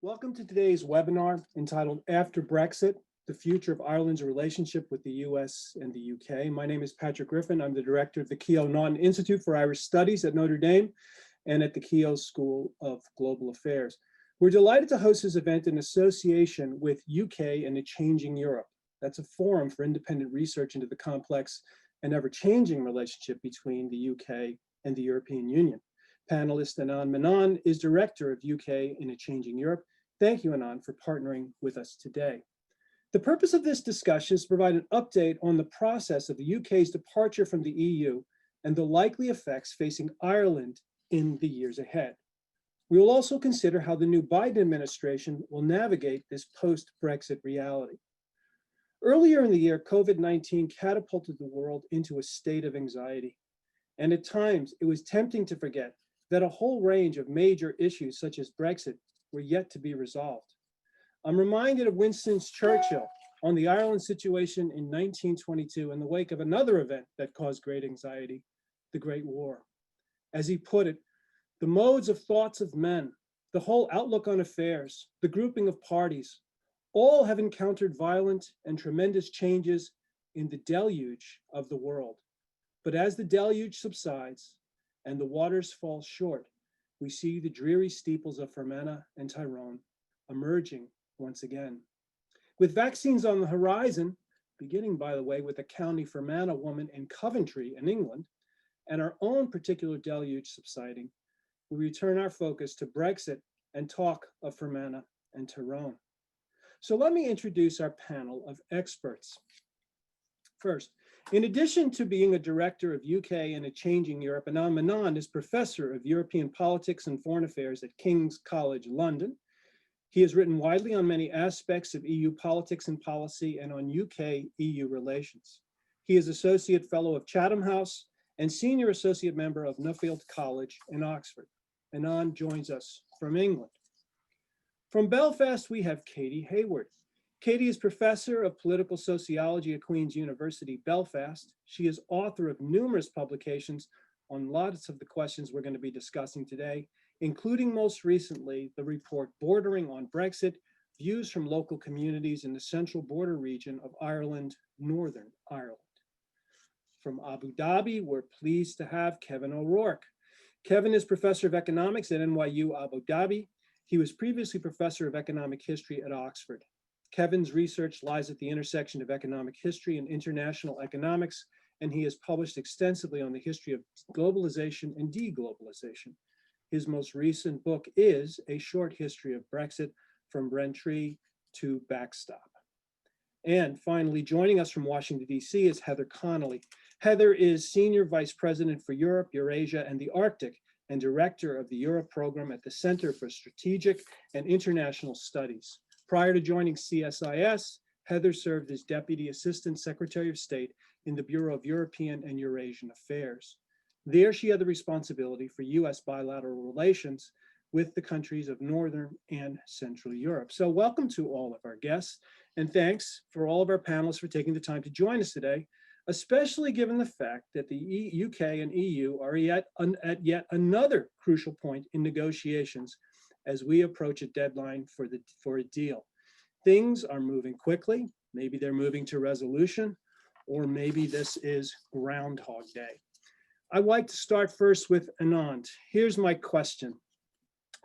Welcome to today's webinar entitled After Brexit, the Future of Ireland's Relationship with the US and the UK. My name is Patrick Griffin. I'm the director of the Keough-Naughton Institute for Irish Studies at Notre Dame and at the Keough School of Global Affairs. We're delighted to host this event in association with UK and a Changing Europe. That's a forum for independent research into the complex and ever-changing relationship between the UK and the European Union. Panelist Anand Menon is director of UK in a Changing Europe. Thank you, Anand, for partnering with us today. The purpose of this discussion is to provide an update on the process of the UK's departure from the EU and the likely effects facing Ireland in the years ahead. We will also consider how the new Biden administration will navigate this post-Brexit reality. Earlier in the year, COVID-19 catapulted the world into a state of anxiety. And at times, it was tempting to forget that a whole range of major issues such as Brexit were yet to be resolved. I'm reminded of Winston Churchill on the Ireland situation in 1922 in the wake of another event that caused great anxiety, the Great War. As he put it, the modes of thoughts of men, the whole outlook on affairs, the grouping of parties, all have encountered violent and tremendous changes in the deluge of the world. But as the deluge subsides and the waters fall short, we see the dreary steeples of Fermanagh and Tyrone emerging once again. With vaccines on the horizon, beginning, by the way, with a County Fermanagh woman in Coventry in England, and our own particular deluge subsiding, we return our focus to Brexit and talk of Fermanagh and Tyrone. So let me introduce our panel of experts. First, in addition to being a director of UK in a Changing Europe, Anand Menon is professor of European politics and foreign affairs at King's College London. He has written widely on many aspects of EU politics and policy and on UK-EU relations. He is Associate Fellow of Chatham House and Senior Associate Member of Nuffield College in Oxford. Anand joins us from England. From Belfast, we have Katy Hayward. Katy is Professor of Political Sociology at Queen's University, Belfast. She is author of numerous publications on lots of the questions we're going to be discussing today, including most recently the report Bordering on Brexit, Views from Local Communities in the Central Border Region of Ireland, Northern Ireland. From Abu Dhabi, we're pleased to have Kevin O'Rourke. Kevin is Professor of Economics at NYU Abu Dhabi. He was previously Professor of Economic History at Oxford. Kevin's research lies at the intersection of economic history and international economics, and he has published extensively on the history of globalization and deglobalization. His most recent book is A Short History of Brexit, From Braintree to Backstop. And finally, joining us from Washington, D.C. is Heather Connelly. Heather is Senior Vice President for Europe, Eurasia, and the Arctic, and Director of the Europe Program at the Center for Strategic and International Studies. Prior to joining CSIS, Heather served as Deputy Assistant Secretary of State in the Bureau of European and Eurasian Affairs. There, she had the responsibility for US bilateral relations with the countries of Northern and Central Europe. So welcome to all of our guests, and thanks for all of our panelists for taking the time to join us today, especially given the fact that the UK and EU are at yet another crucial point in negotiations as we approach a deadline for a deal. Things are moving quickly. Maybe they're moving to resolution, or maybe this is Groundhog Day. I'd like to start first with Anand. Here's my question.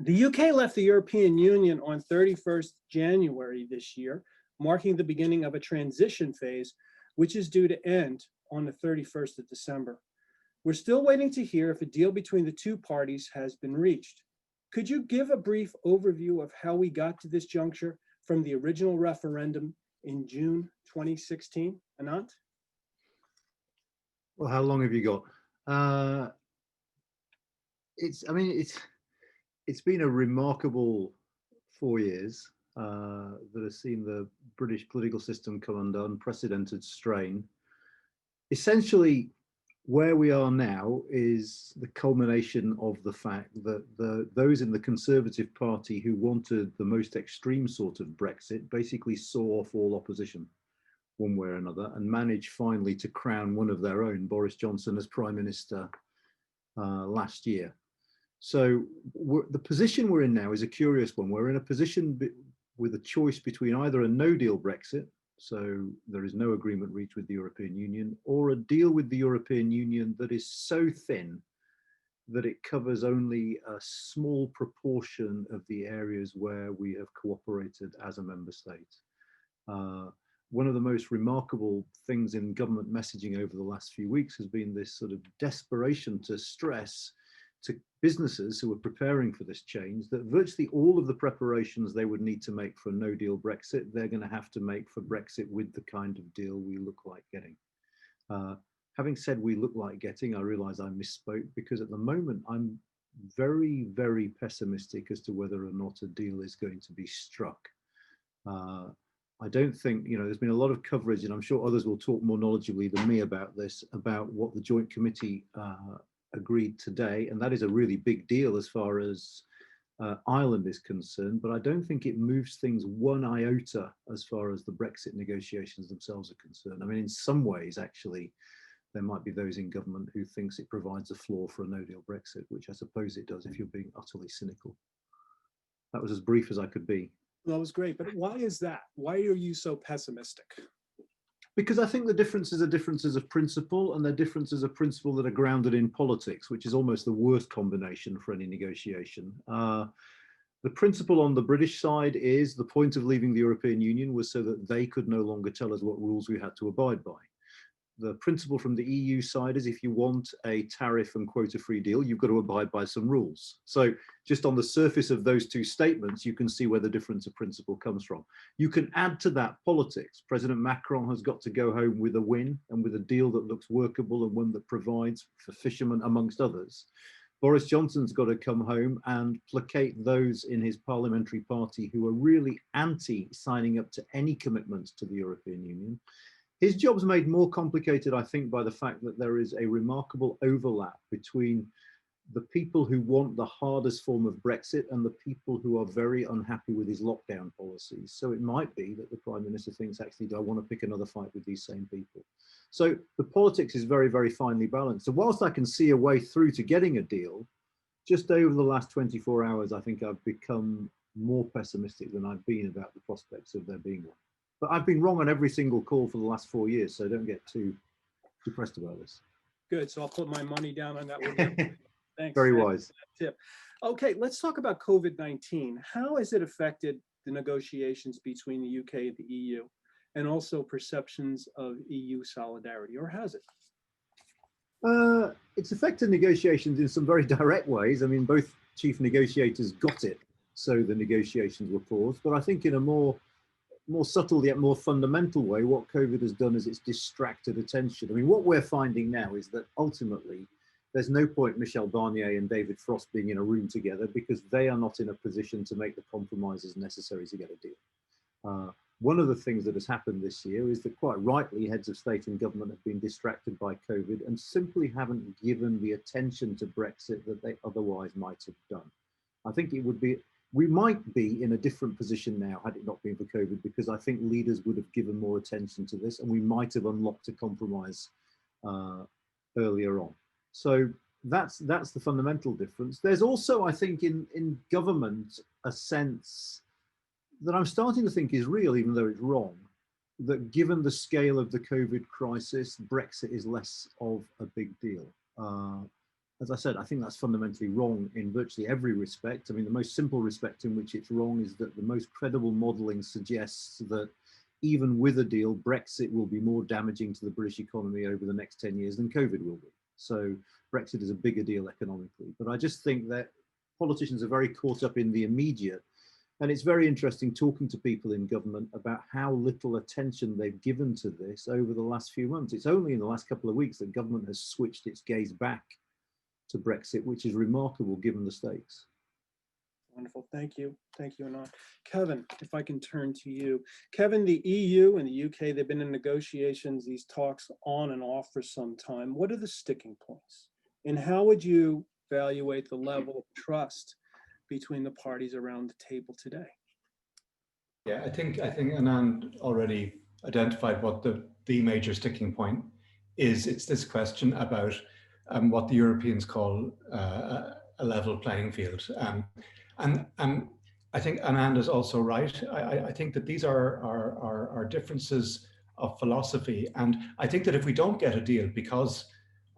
The UK left the European Union on 31st January this year, marking the beginning of a transition phase, which is due to end on the 31st of December. We're still waiting to hear if a deal between the two parties has been reached. Could you give a brief overview of how we got to this juncture from the original referendum in June 2016? Anand? Well, how long have you got? It's been a remarkable 4 years that has seen the British political system come under unprecedented strain. Essentially, where we are now is the culmination of the fact that those in the Conservative Party who wanted the most extreme sort of Brexit basically saw off all opposition one way or another and managed finally to crown one of their own, Boris Johnson, as Prime Minister last year. So the position we're in now is a curious one. We're in a position with a choice between either a no-deal Brexit, so there is no agreement reached with the European Union, or a deal with the European Union that is so thin that it covers only a small proportion of the areas where we have cooperated as a member state. One of the most remarkable things in government messaging over the last few weeks has been this sort of desperation to stress to businesses who are preparing for this change that virtually all of the preparations they would need to make for a no-deal Brexit, they're going to have to make for Brexit with the kind of deal we look like getting. Having said we look like getting, I realize I misspoke, because at the moment I'm very, very pessimistic as to whether or not a deal is going to be struck. I don't think, there's been a lot of coverage, and I'm sure others will talk more knowledgeably than me about this, about what the Joint Committee agreed today, and that is a really big deal as far as Ireland is concerned, but I don't think it moves things one iota as far as the Brexit negotiations themselves are concerned. I mean, in some ways, actually, there might be those in government who thinks it provides a floor for a no-deal Brexit, which I suppose it does if you're being utterly cynical. That was as brief as I could be. That was great, but why is that? Why are you so pessimistic? Because I think the differences are differences of principle, and they're differences of principle that are grounded in politics, which is almost the worst combination for any negotiation. The principle on the British side is the point of leaving the European Union was so that they could no longer tell us what rules we had to abide by. The principle from the EU side is if you want a tariff and quota-free deal, you've got to abide by some rules. So just on the surface of those two statements, you can see where the difference of principle comes from. You can add to that politics. President Macron has got to go home with a win and with a deal that looks workable and one that provides for fishermen, amongst others. Boris Johnson's got to come home and placate those in his parliamentary party who are really anti-signing up to any commitments to the European Union. His job's made more complicated, I think, by the fact that there is a remarkable overlap between the people who want the hardest form of Brexit and the people who are very unhappy with his lockdown policies. So it might be that the Prime Minister thinks, actually, do I want to pick another fight with these same people? So the politics is very, very finely balanced. So whilst I can see a way through to getting a deal, just over the last 24 hours, I think I've become more pessimistic than I've been about the prospects of there being one. But I've been wrong on every single call for the last 4 years, so don't get too depressed about this. Good, so I'll put my money down on that one. Thanks. Very wise. Tip. Okay, let's talk about COVID-19. How has it affected the negotiations between the UK and the EU, and also perceptions of EU solidarity, or has it? It's affected negotiations in some very direct ways. I mean, both chief negotiators got it, so the negotiations were paused. But I think in a more subtle yet more fundamental way, what COVID has done is it's distracted attention. I mean, what we're finding now is that ultimately there's no point Michel Barnier and David Frost being in a room together because they are not in a position to make the compromises necessary to get a deal. One of the things that has happened this year is that quite rightly heads of state and government have been distracted by COVID and simply haven't given the attention to Brexit that they otherwise might have done. I think we might be in a different position now had it not been for COVID, because I think leaders would have given more attention to this and we might have unlocked a compromise earlier on. So that's the fundamental difference. There's also, I think, in government, a sense that I'm starting to think is real, even though it's wrong, that given the scale of the COVID crisis, Brexit is less of a big deal. As I said, I think that's fundamentally wrong in virtually every respect. I mean, the most simple respect in which it's wrong is that the most credible modelling suggests that even with a deal, Brexit will be more damaging to the British economy over the next 10 years than COVID will be. So Brexit is a bigger deal economically. But I just think that politicians are very caught up in the immediate. And it's very interesting talking to people in government about how little attention they've given to this over the last few months. It's only in the last couple of weeks that government has switched its gaze back to Brexit, which is remarkable given the stakes. Wonderful, thank you. Thank you, Anand. Kevin, if I can turn to you. Kevin, the EU and the UK, they've been in negotiations, these talks on and off for some time. What are the sticking points? And how would you evaluate the level of trust between the parties around the table today? Yeah, I think Anand already identified what the major sticking point is. It's this question about what the Europeans call a level playing field. And I think Anand is also right. I think that these are differences of philosophy. And I think that if we don't get a deal because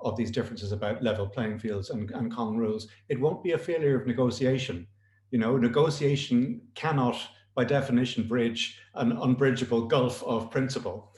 of these differences about level playing fields and common rules, it won't be a failure of negotiation. You know, negotiation cannot, by definition, bridge an unbridgeable gulf of principle.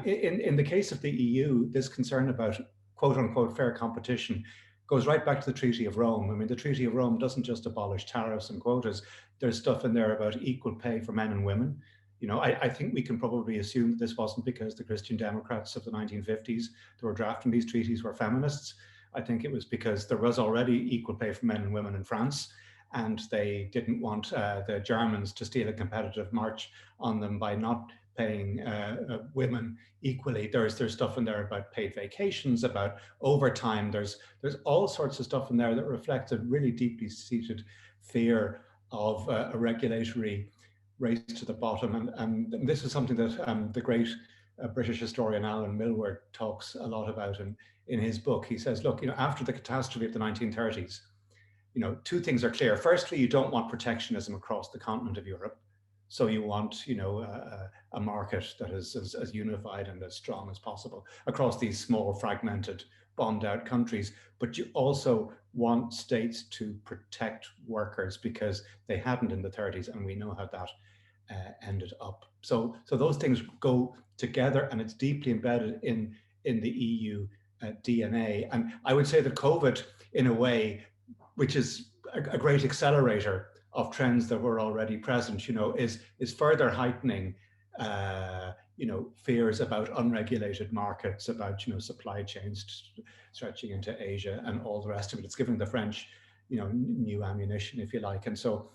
In the case of the EU, this concern about quote unquote fair competition goes right back to the Treaty of Rome. I mean, the Treaty of Rome doesn't just abolish tariffs and quotas. There's stuff in there about equal pay for men and women. You know, I think we can probably assume that this wasn't because the Christian Democrats of the 1950s that were drafting these treaties were feminists. I think it was because there was already equal pay for men and women in France, and they didn't want the Germans to steal a competitive march on them by not paying women equally. There's stuff in there about paid vacations, about overtime. There's all sorts of stuff in there that reflects a really deeply seated fear of a regulatory race to the bottom. And this is something that the great British historian Alan Milward talks a lot about in his book. He says, look, you know, after the catastrophe of the 1930s, you know, two things are clear. Firstly, you don't want protectionism across the continent of Europe. So you want, you know, a market that is as unified and as strong as possible across these small, fragmented, bombed out countries. But you also want states to protect workers because they hadn't in the 30s, and we know how that ended up. So those things go together, and it's deeply embedded in the EU DNA. And I would say that COVID, in a way, which is a great accelerator of trends that were already present, you know, is further heightening, you know, fears about unregulated markets, about, you know, supply chains stretching into Asia and all the rest of it. It's giving the French, you know, new ammunition, if you like. And so,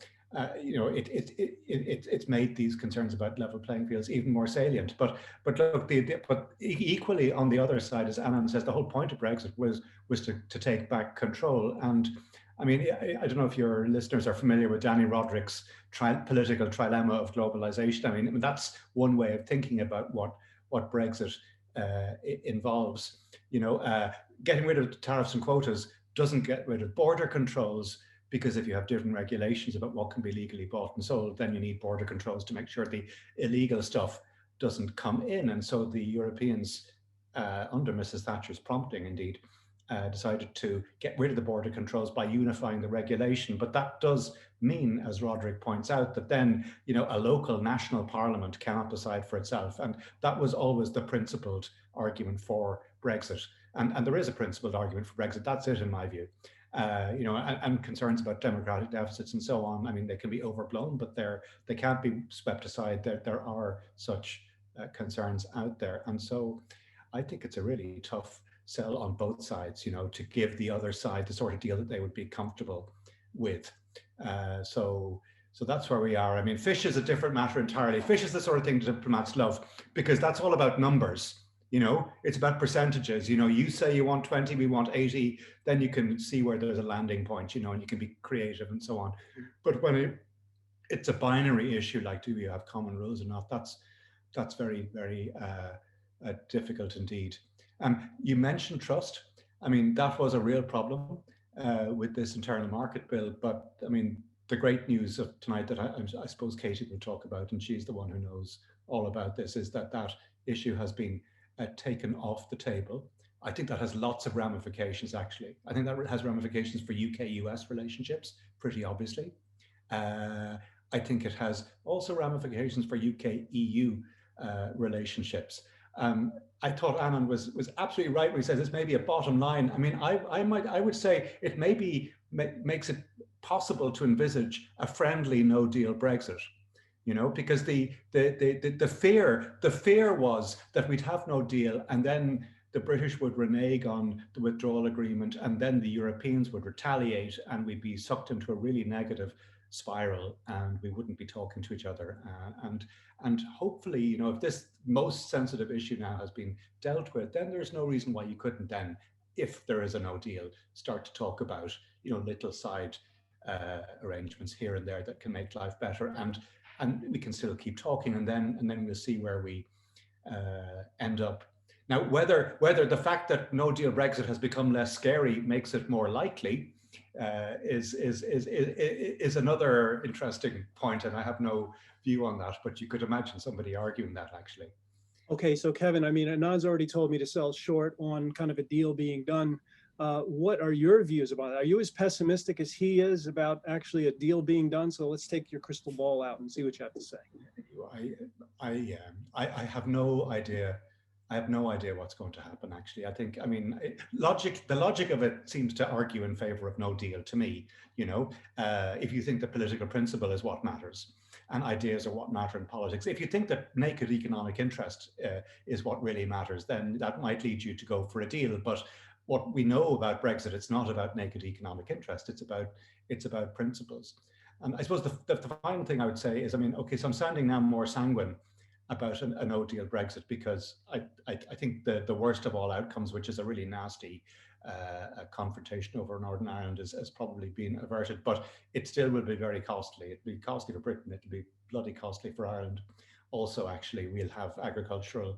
you know, it's made these concerns about level playing fields even more salient. But look, but equally on the other side, as Anand says, the whole point of Brexit was to take back control. And I mean, I don't know if your listeners are familiar with Danny Roderick's political trilemma of globalization. I mean, that's one way of thinking about what Brexit involves. You know, getting rid of tariffs and quotas doesn't get rid of border controls, because if you have different regulations about what can be legally bought and sold, then you need border controls to make sure the illegal stuff doesn't come in. And so the Europeans, under Mrs. Thatcher's prompting, indeed, decided to get rid of the border controls by unifying the regulation. But that does mean, as Roderick points out, that then, you know, a local national parliament cannot decide for itself. And that was always the principled argument for Brexit. And there is a principled argument for Brexit. That's it, in my view. You know, and concerns about democratic deficits and so on. I mean, they can be overblown, but they can't be swept aside. There are such concerns out there. And so I think it's a really tough sell on both sides, you know, to give the other side the sort of deal that they would be comfortable with. So that's where we are. I mean, fish is a different matter entirely. Fish is the sort of thing diplomats love, because that's all about numbers. You know, it's about percentages. You know, you say you want 20, we want 80, then you can see where there's a landing point, you know, and you can be creative and so on. But when it's a binary issue, like do we have common rules or not, that's very, very difficult indeed. You mentioned trust. I mean, that was a real problem with this internal market bill. But I mean, the great news of tonight that I suppose Katy will talk about, and she's the one who knows all about this, is that that issue has been taken off the table. I think that has lots of ramifications, actually. I think that has ramifications for UK-US relationships, pretty obviously. I think it has also ramifications for UK-EU relationships. I thought Anand was absolutely right when he says this may be a bottom line. I mean, I would say it maybe makes it possible to envisage a friendly no deal Brexit, you know, because the fear was that we'd have no deal, and then the British would renege on the withdrawal agreement, and then the Europeans would retaliate, and we'd be sucked into a really negative spiral, and we wouldn't be talking to each other. And hopefully, you know, if this most sensitive issue now has been dealt with, then there's no reason why you couldn't then, if there is a no deal, start to talk about, you know, little side arrangements here and there that can make life better, and we can still keep talking, and then we'll see where we end up. Now, whether the fact that no deal Brexit has become less scary makes it more likely, is another interesting point, and I have no view on that, but you could imagine somebody arguing that actually. Okay, so Kevin, I mean, Anand's already told me to sell short on kind of a deal being done. What are your views about it? Are you as pessimistic as he is about actually a deal being done? So let's take your crystal ball out and see what you have to say. I have no idea. I have no idea what's going to happen, actually. I think, I mean, the logic of it seems to argue in favor of no deal to me. You know, if you think that political principle is what matters and ideas are what matter in politics, if you think that naked economic interest is what really matters, then that might lead you to go for a deal. But what we know about Brexit, it's not about naked economic interest. It's about principles. And I suppose the final thing I would say is, I mean, okay, so I'm sounding now more sanguine about a no deal Brexit because I think the worst of all outcomes, which is a really nasty confrontation over Northern Ireland, has probably been averted, but it still will be very costly. It'll be costly for Britain. It'll be bloody costly for Ireland. Also, actually, we'll have agricultural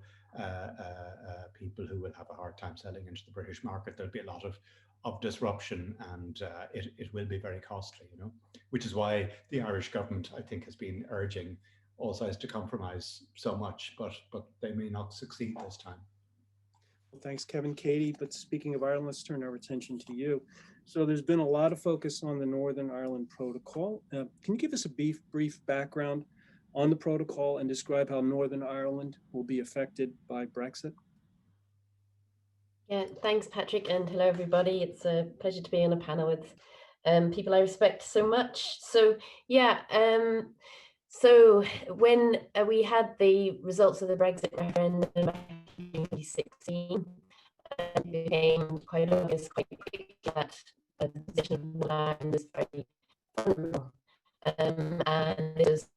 people who will have a hard time selling into the British market. There'll be a lot of disruption, and it will be very costly, you know, which is why the Irish government, I think, has been urging all sides to compromise so much, but they may not succeed this time. Well, thanks, Kevin. Katy, but speaking of Ireland, let's turn our attention to you. So there's been a lot of focus on the Northern Ireland Protocol. Can you give us a brief background on the protocol and describe how Northern Ireland will be affected by Brexit? Yeah, thanks, Patrick, and hello, everybody. It's a pleasure to be on a panel with people I respect so much. So, yeah, so when we had the results of the Brexit referendum in 2016, it became quite obvious quite quickly that the position of Northern Ireland is very vulnerable. And it was,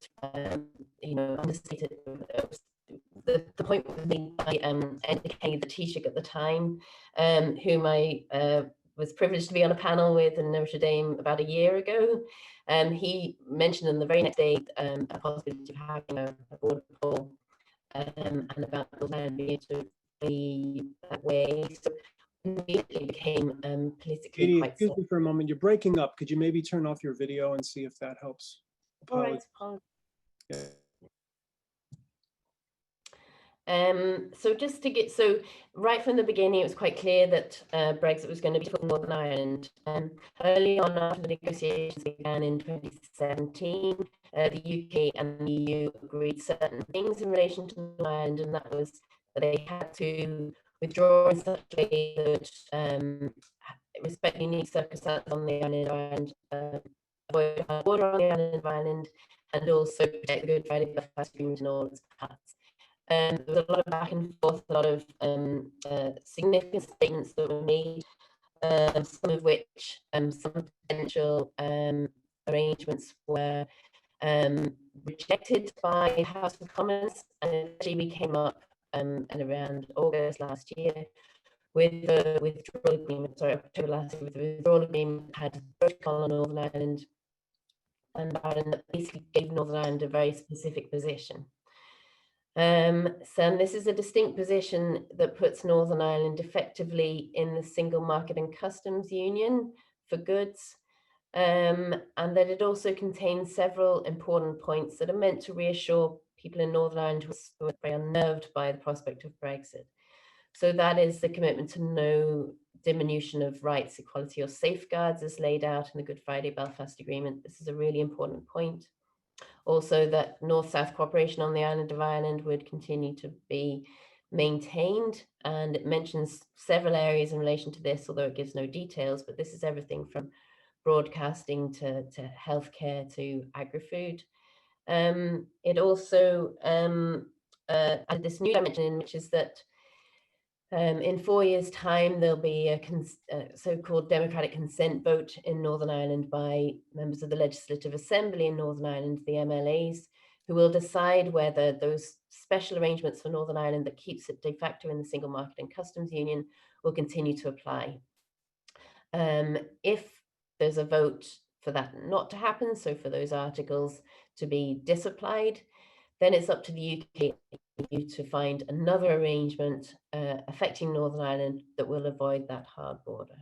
you know, understated. The point was made by Kenny, the Taoiseach at the time, whom I was privileged to be on a panel with in Notre Dame about a year ago. He mentioned on the very next day a possibility of having a border poll and about Northern Ireland being able to be that way. So immediately became politically Katy, quite. Excuse me for a moment. You're breaking up. Could you maybe turn off your video and see if that helps? All right. Yeah. So just to get, so right from the beginning, it was quite clear that Brexit was going to be for Northern Ireland. Early on, after the negotiations began in 2017, the UK and the EU agreed certain things in relation to Northern Ireland, and that was that they had to withdraw in such a way that respect the unique circumstances on the island of Ireland, avoid a border on the island of Ireland, and also protect the Good Friday Belfast Agreement and all its parts. There was a lot of back and forth, a lot of significant statements that were made, some of which, some potential arrangements were rejected by the House of Commons, and actually we came up at around August last year with the withdrawal agreement, sorry, October last year, with the withdrawal agreement had a protocol on Northern Ireland, and Ireland that basically gave Northern Ireland a very specific position. So this is a distinct position that puts Northern Ireland effectively in the single market and customs union for goods, and that it also contains several important points that are meant to reassure people in Northern Ireland who are very unnerved by the prospect of Brexit. So that is the commitment to no diminution of rights, equality or safeguards as laid out in the Good Friday Belfast Agreement. This is a really important point. Also that North-South cooperation on the island of Ireland would continue to be maintained, and it mentions several areas in relation to this, although it gives no details, but this is everything from broadcasting to healthcare to agri-food. It also added this new dimension in, which is that in 4 years' time, there'll be a so-called democratic consent vote in Northern Ireland by members of the Legislative Assembly in Northern Ireland, the MLAs, who will decide whether those special arrangements for Northern Ireland that keeps it de facto in the single market and customs union will continue to apply. If there's a vote for that not to happen, so for those articles to be disapplied, then it's up to the UK to find another arrangement affecting Northern Ireland that will avoid that hard border.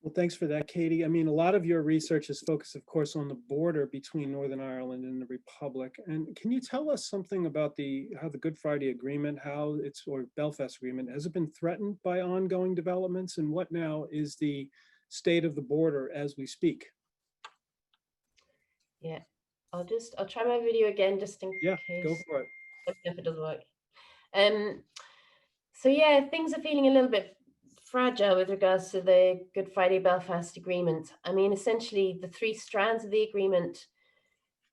Well, thanks for that, Katie. I mean, a lot of your research is focused, of course, on the border between Northern Ireland and the Republic. And can you tell us something about how the Good Friday Agreement, or Belfast Agreement, has it been threatened by ongoing developments? And what now is the state of the border as we speak? Yeah, I'll try my video again just in Yeah, case. go for it. If it doesn't work. So yeah, things are feeling a little bit fragile with regards to the Good Friday Belfast Agreement. I mean, essentially the three strands of the agreement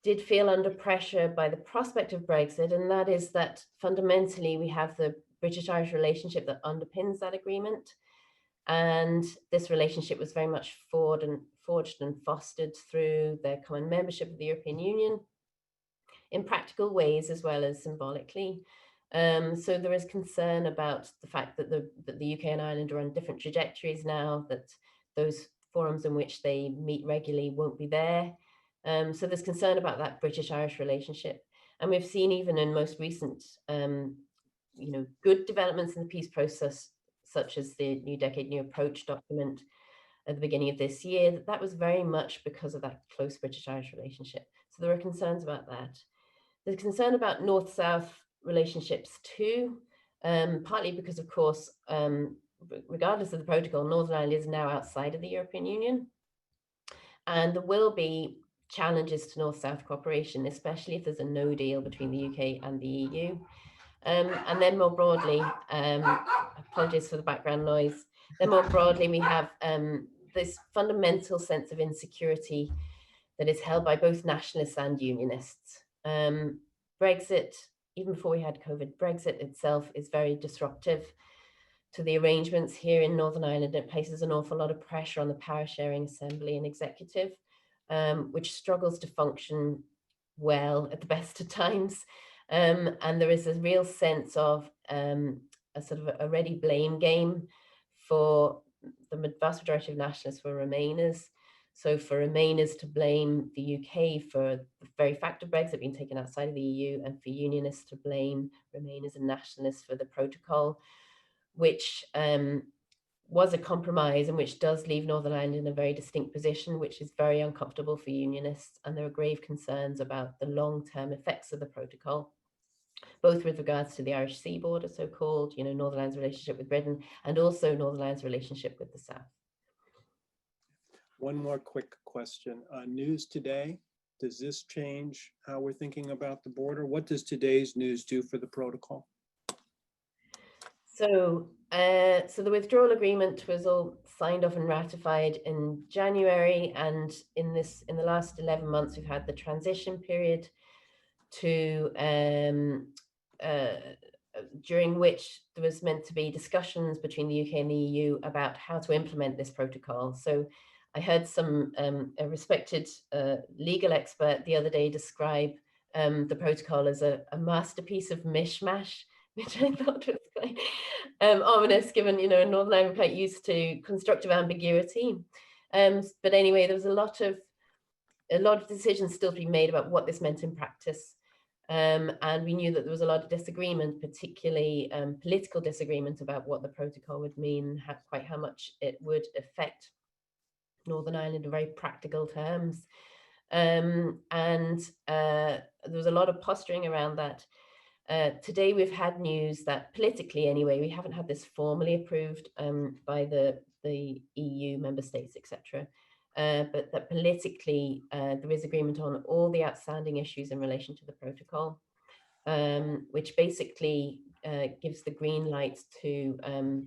did feel under pressure by the prospect of Brexit, and that is that fundamentally we have the British-Irish relationship that underpins that agreement. And this relationship was very much forged and fostered through their common membership of the European Union in practical ways as well as symbolically. So there is concern about the fact that the UK and Ireland are on different trajectories now, that those forums in which they meet regularly won't be there. So there's concern about that British-Irish relationship. And we've seen even in most recent, good developments in the peace process, such as the New Decade, New Approach document at the beginning of this year, that was very much because of that close British-Irish relationship. So there are concerns about that. There's concern about North-South relationships too, partly because, of course, regardless of the protocol, Northern Ireland is now outside of the European Union. And there will be challenges to North-South cooperation, especially if there's a no deal between the UK and the EU. And then more broadly, apologies for the background noise, then more broadly, we have this fundamental sense of insecurity that is held by both nationalists and unionists. Brexit, even before we had COVID, Brexit itself is very disruptive to the arrangements here in Northern Ireland. It places an awful lot of pressure on the power sharing assembly and executive, which struggles to function well at the best of times. And there is a real sense of a sort of a ready blame game for the vast majority of nationalists were Remainers. So for Remainers to blame the UK for the very fact of Brexit being taken outside of the EU, and for Unionists to blame Remainers and nationalists for the protocol, which was a compromise and which does leave Northern Ireland in a very distinct position, which is very uncomfortable for Unionists. And there are grave concerns about the long-term effects of the protocol, both with regards to the Irish Sea border, so-called, Northern Ireland's relationship with Britain, and also Northern Ireland's relationship with the South. One more quick question. News today, does this change how we're thinking about the border? What does today's news do for the protocol? So the withdrawal agreement was all signed off and ratified in January, and in the last 11 months, we've had the transition period to during which there was meant to be discussions between the UK and the EU about how to implement this protocol. So I heard a respected legal expert the other day describe the protocol as a masterpiece of mishmash, which I thought was quite ominous, given, Northern Ireland quite used to constructive ambiguity. But anyway, there was a lot of decisions still to be made about what this meant in practice. And we knew that there was a lot of disagreement, particularly political disagreement about what the protocol would mean, quite how much it would affect Northern Ireland in very practical terms. And there was a lot of posturing around that. Today we've had news that politically anyway, we haven't had this formally approved by the EU member states, etc. But that politically there is agreement on all the outstanding issues in relation to the protocol, which basically gives the green light to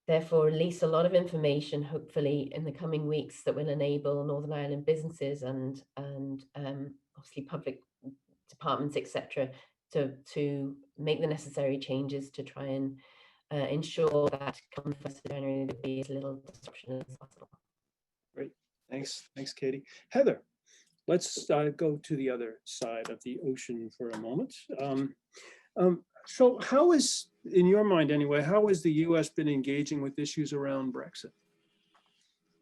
therefore release a lot of information, hopefully in the coming weeks, that will enable Northern Ireland businesses and obviously public departments, etc., to make the necessary changes to try and ensure that come 1st of January there be as little disruption as possible. Great, thanks, Katie. Heather, let's go to the other side of the ocean for a moment. So how is, in your mind anyway, how has the US been engaging with issues around Brexit?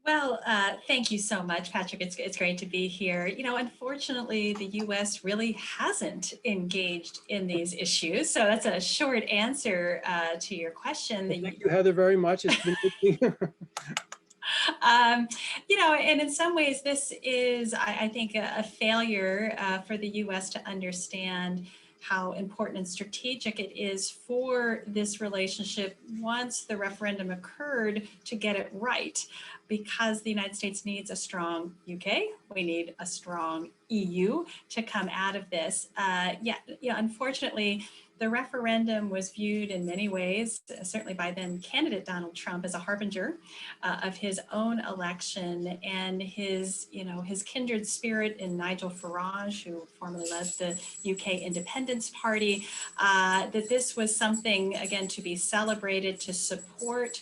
Well, thank you so much, Patrick. It's great to be here. Unfortunately, the U.S. really hasn't engaged in these issues. So that's a short answer to your question. Well, thank you, Heather, very much. It's been You know, and in some ways, this is, I think, a failure for the U.S. to understand how important and strategic it is for this relationship once the referendum occurred to get it right, because the United States needs a strong UK, we need a strong EU to come out of this. Unfortunately, the referendum was viewed in many ways, certainly by then candidate Donald Trump, as a harbinger of his own election, and his kindred spirit in Nigel Farage, who formerly led the UK Independence Party, that this was something, again, to be celebrated, to support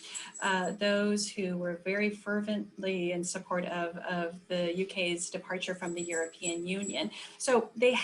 those who were very fervently in support of the UK's departure from the European Union. So the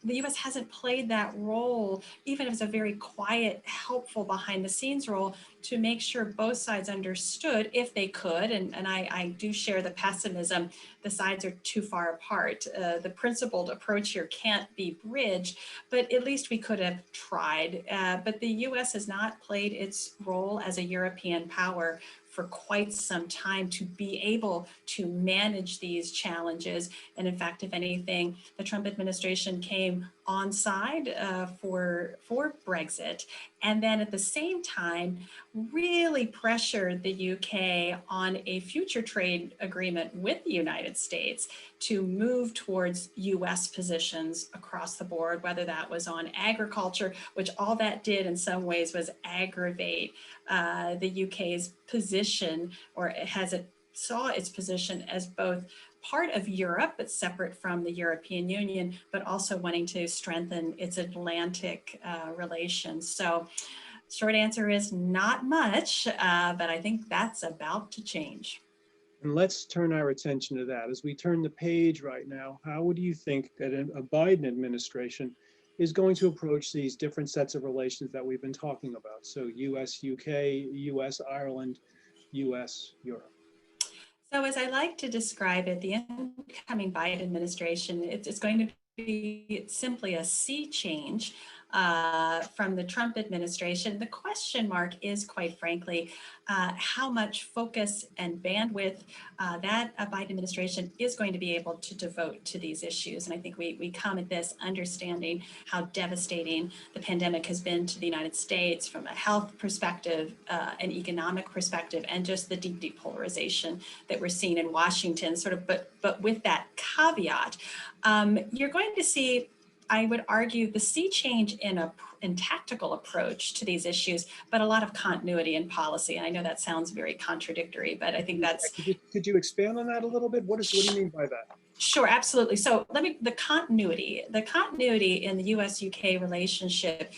US hasn't played that role, even as a very quiet, helpful behind the scenes role, to make sure both sides understood, if they could, and I do share the pessimism, the sides are too far apart. The principled approach here can't be bridged, but at least we could have tried. But the US has not played its role as a European power for quite some time to be able to manage these challenges. And in fact, if anything, the Trump administration came on side for Brexit, and then at the same time really pressured the UK on a future trade agreement with the United States to move towards US positions across the board, whether that was on agriculture, which all that did in some ways was aggravate the UK's position, or saw its position as both part of Europe, but separate from the European Union, but also wanting to strengthen its Atlantic relations. So short answer is not much, but I think that's about to change. And let's turn our attention to that. As we turn the page right now, how would you think that a Biden administration is going to approach these different sets of relations that we've been talking about? So US, UK, US, Ireland, US, Europe. So as I like to describe it, the incoming Biden administration, it's going to be simply a sea change from the Trump administration. The question mark is, quite frankly, how much focus and bandwidth that a Biden administration is going to be able to devote to these issues. And I think we come at this understanding how devastating the pandemic has been to the United States from a health perspective, an economic perspective, and just the deep polarization that we're seeing in Washington, but with that caveat, you're going to see, I would argue, the sea change in tactical approach to these issues, but a lot of continuity in policy. And I know that sounds very contradictory, but I think that's... Could you expand on that a little bit? What do you mean by that? Sure, absolutely. So the continuity in the US-UK relationship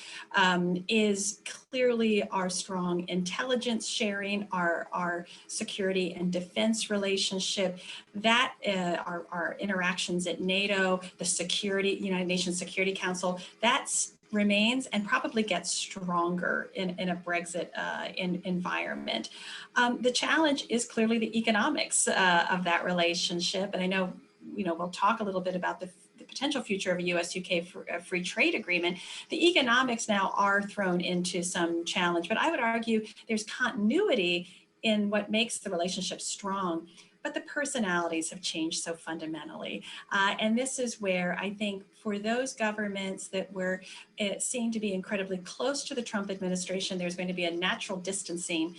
is clearly our strong intelligence sharing, our security and defense relationship, that our interactions at NATO, the United Nations Security Council, that's remains and probably gets stronger in a Brexit environment. The challenge is clearly the economics of that relationship. And I know, we'll talk a little bit about the potential future of a US-UK free trade agreement. The economics now are thrown into some challenge, but I would argue there's continuity in what makes the relationship strong. But the personalities have changed so fundamentally. And this is where I think for those governments that were seen to be incredibly close to the Trump administration, there's going to be a natural distancing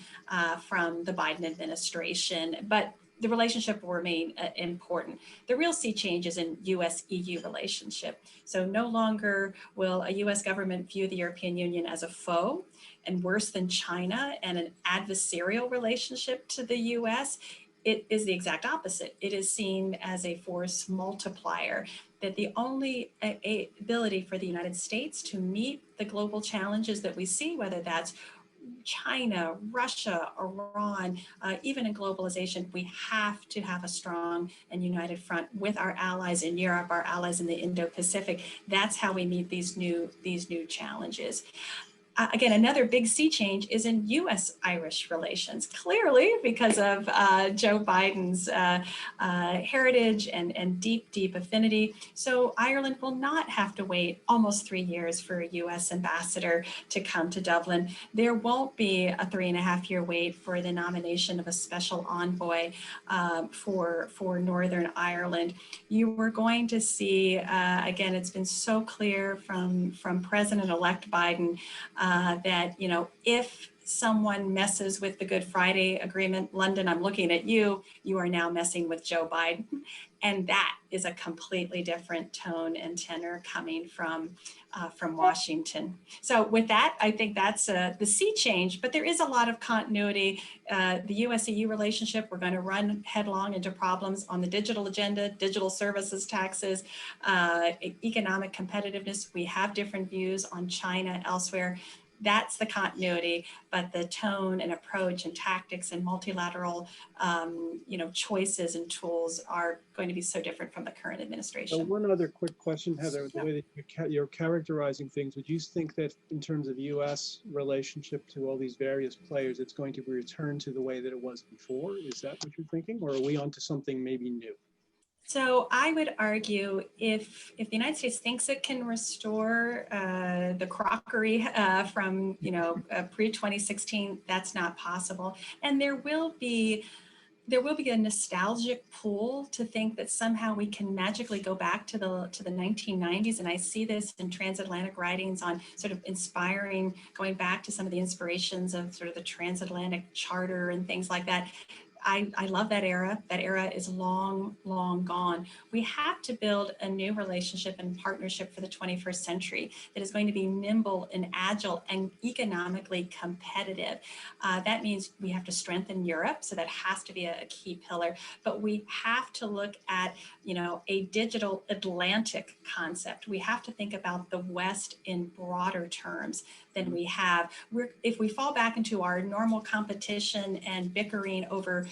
from the Biden administration. But the relationship will remain important. The real sea change is in US-EU relationship. So no longer will a US government view the European Union as a foe, and worse than China, and an adversarial relationship to the US. It is the exact opposite. It is seen as a force multiplier, that the only ability for the United States to meet the global challenges that we see, whether that's China, Russia, Iran, even in globalization, we have to have a strong and united front with our allies in Europe, our allies in the Indo-Pacific. That's how we meet these new challenges. again, another big sea change is in U.S.-Irish relations, clearly because of Joe Biden's heritage and deep, deep affinity. So Ireland will not have to wait almost 3 years for a U.S. ambassador to come to Dublin. There won't be a 3.5-year wait for the nomination of a special envoy for Northern Ireland. You were going to see, again, it's been so clear from President-elect Biden that, you know, if someone messes with the Good Friday Agreement, London, I'm looking at you, you are now messing with Joe Biden. And that is a completely different tone and tenor coming from Washington. So with that, I think that's the sea change, but there is a lot of continuity. The US-EU relationship, we're going to run headlong into problems on the digital agenda, digital services taxes, economic competitiveness. We have different views on China elsewhere. That's the continuity, but the tone and approach and tactics and multilateral, choices and tools are going to be so different from the current administration. So one other quick question, Heather, the way that you're characterizing things, would you think that in terms of U.S. relationship to all these various players, it's going to be returned to the way that it was before? Is that what you're thinking? Or are we onto something maybe new? So I would argue if the United States thinks it can restore the crockery from pre-2016, that's not possible. And there will be a nostalgic pull to think that somehow we can magically go back to the 1990s. And I see this in transatlantic writings on sort of inspiring, going back to some of the inspirations of sort of the transatlantic charter and things like that. I love that era. That era is long, long gone. We have to build a new relationship and partnership for the 21st century that is going to be nimble and agile and economically competitive. That means we have to strengthen Europe. So that has to be a key pillar. But we have to look at, a digital Atlantic concept. We have to think about the West in broader terms than we have. If we fall back into our normal competition and bickering over,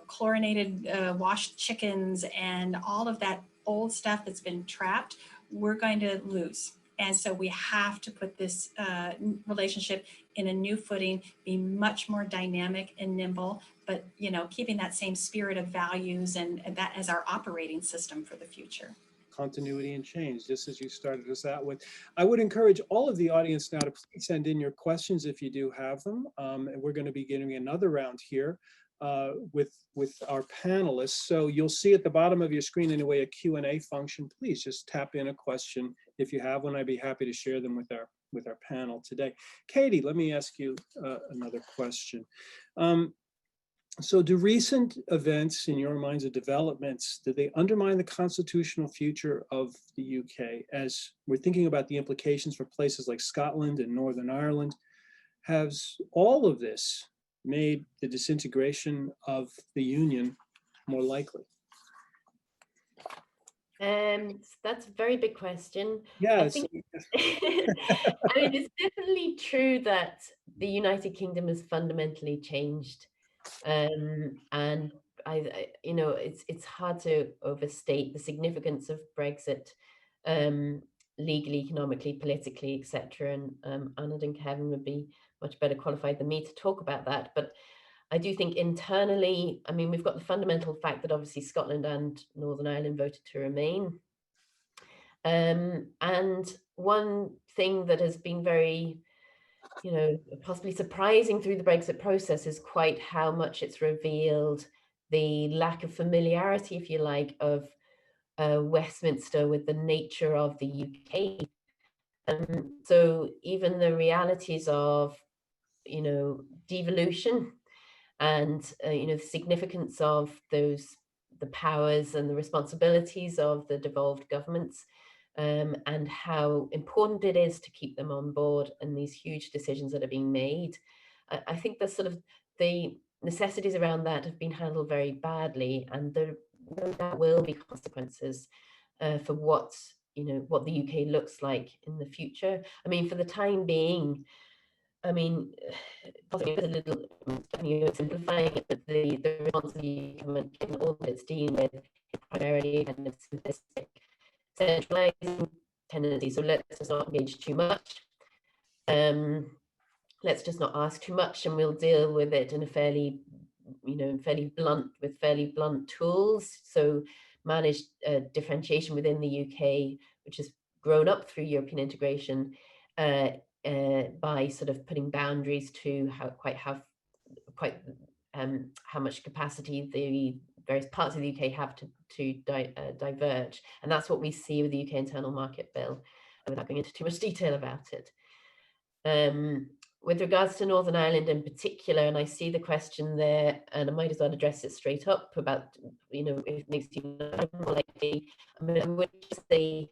chlorinated washed chickens and all of that old stuff that's been trapped, we're going to lose. And so we have to put this relationship in a new footing, be much more dynamic and nimble, but keeping that same spirit of values and that as our operating system for the future. Continuity and change, just as you started us out with. I would encourage all of the audience now to please send in your questions if you do have them. And we're going to be getting another round here with our panelists. So you'll see at the bottom of your screen anyway a Q&A function. Please just tap in a question if you have one. I'd be happy to share them with our panel today. Katy, let me ask you another question. So do recent events in your minds or developments, do they undermine the constitutional future of the UK as we're thinking about the implications for places like Scotland and Northern Ireland? Has all of this made the disintegration of the Union more likely? That's a very big question. Yes. I mean, it's definitely true that the United Kingdom has fundamentally changed. And it's hard to overstate the significance of Brexit, legally, economically, politically, etc. And Anand and Kevin would be much better qualified than me to talk about that. But I do think internally, I mean, we've got the fundamental fact that obviously Scotland and Northern Ireland voted to remain. And one thing that has been very possibly surprising through the Brexit process is quite how much it's revealed the lack of familiarity, if you like, of Westminster with the nature of the UK. So even the realities of, devolution and, the significance of the powers and the responsibilities of the devolved governments, and how important it is to keep them on board and these huge decisions that are being made. I think the necessities around that have been handled very badly, and there will be consequences for what the UK looks like in the future. I mean, for the time being, I mean, possibly a little simplifying it, but the response of the government in all that it's dealing with is primarily kind of simplistic, centralizing tendency. So let's not engage too much. let's just not ask too much and we'll deal with it in a fairly, with fairly blunt tools. So managed differentiation within the UK, which has grown up through European integration, by sort of putting boundaries to how much capacity the various parts of the UK have to diverge. And that's what we see with the UK Internal Market Bill, without going into too much detail about it. With regards to Northern Ireland in particular, and I see the question there, and I might as well address it straight up about, if it makes you more likely. I mean, I would say,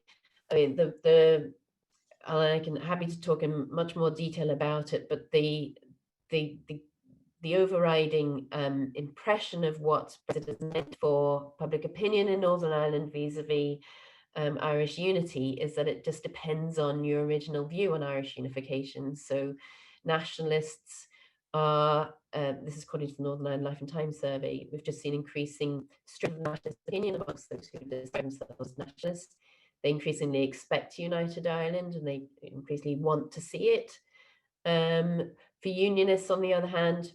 I can happy to talk in much more detail about it, but the overriding impression of what Brexit has meant for public opinion in Northern Ireland vis-a-vis Irish unity is that it just depends on your original view on Irish unification. So nationalists are, this is according to the Northern Ireland Life and Time survey, we've just seen increasing strength of nationalist opinion amongst those who describe themselves as nationalists. They increasingly expect united Ireland and they increasingly want to see it. For unionists, on the other hand,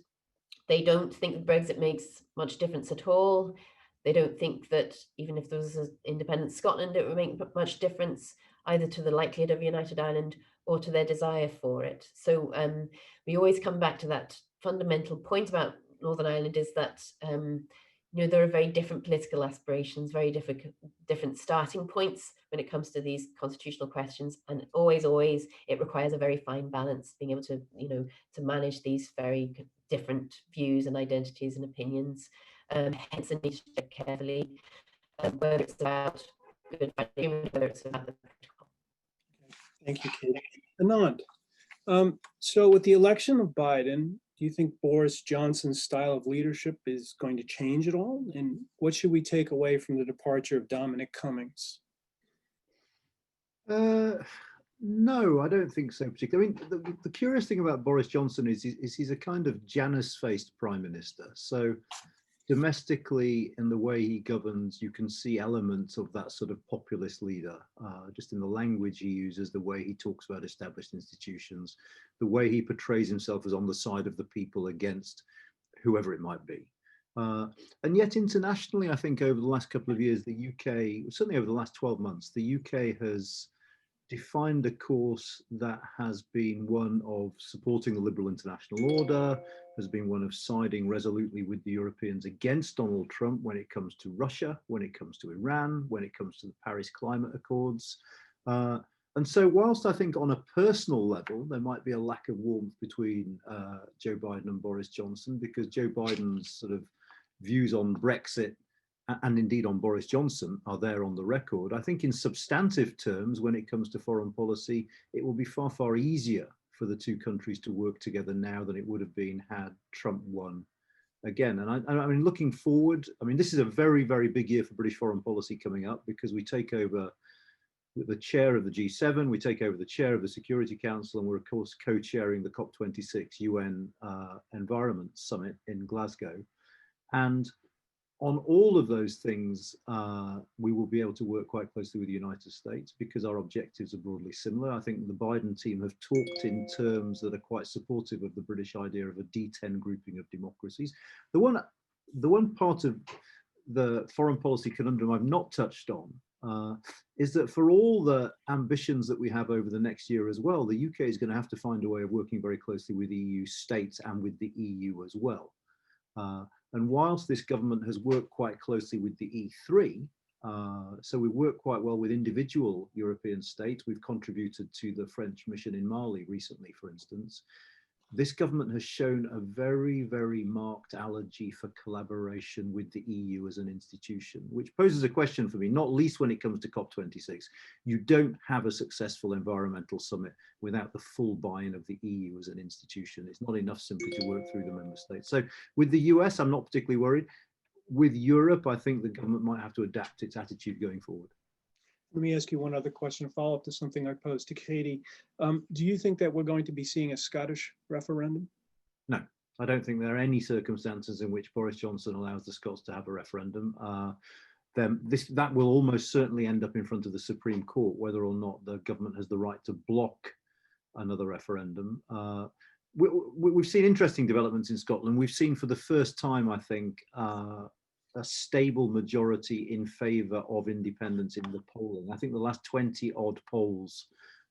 they don't think that Brexit makes much difference at all. They don't think that even if there was an independent Scotland, it would make much difference either to the likelihood of united Ireland or to their desire for it. So we always come back to that fundamental point about Northern Ireland, is that there are very different political aspirations, very different starting points when it comes to these constitutional questions, and always it requires a very fine balance, being able to to manage these very different views and identities and opinions. Hence the need to check carefully whether it's about good, whether it's about the practical. Thank you, Katie. Anand, so with the election of Biden, do you think Boris Johnson's style of leadership is going to change at all? And what should we take away from the departure of Dominic Cummings? No, I don't think so particularly. I mean, the curious thing about Boris Johnson is he's a kind of Janus-faced prime minister. So domestically, in the way he governs, you can see elements of that sort of populist leader, just in the language he uses, the way he talks about established institutions, the way he portrays himself as on the side of the people against whoever it might be. And yet internationally, I think over the last couple of years, the UK, certainly over the last 12 months, the UK has defined a course that has been one of supporting the liberal international order, has been one of siding resolutely with the Europeans against Donald Trump when it comes to Russia, when it comes to Iran, when it comes to the Paris Climate Accords. And so whilst I think on a personal level, there might be a lack of warmth between Joe Biden and Boris Johnson, because Joe Biden's sort of views on Brexit and indeed on Boris Johnson are there on the record. I think in substantive terms, when it comes to foreign policy, it will be far, far easier for the two countries to work together now than it would have been had Trump won again. And I mean, looking forward, I mean, this is a very, very big year for British foreign policy coming up, because we take over the chair of the G7, we take over the chair of the Security Council, and we're of course co-chairing the COP26 UN Environment Summit in Glasgow. And on all of those things, we will be able to work quite closely with the United States because our objectives are broadly similar. I think the Biden team have talked in terms that are quite supportive of the British idea of a D10 grouping of democracies. The one part of the foreign policy conundrum I've not touched on is that for all the ambitions that we have over the next year as well, the UK is going to have to find a way of working very closely with EU states and with the EU as well. And whilst this government has worked quite closely with the E3, so we work quite well with individual European states. We've contributed to the French mission in Mali recently, for instance. This government has shown a very, very marked allergy for collaboration with the EU as an institution, which poses a question for me, not least when it comes to COP26. You don't have a successful environmental summit without the full buy-in of the EU as an institution. It's not enough simply to work through the member states. So with the US, I'm not particularly worried. With Europe, I think the government might have to adapt its attitude going forward. Let me ask you one other question, follow up to something I posed to Katie. Do you think that we're going to be seeing a Scottish referendum? No, I don't think there are any circumstances in which Boris Johnson allows the Scots to have a referendum. Then that will almost certainly end up in front of the Supreme Court, whether or not the government has the right to block another referendum. we've seen interesting developments in Scotland. We've seen for the first time, I think, a stable majority in favour of independence in the polling. I think the last 20 odd polls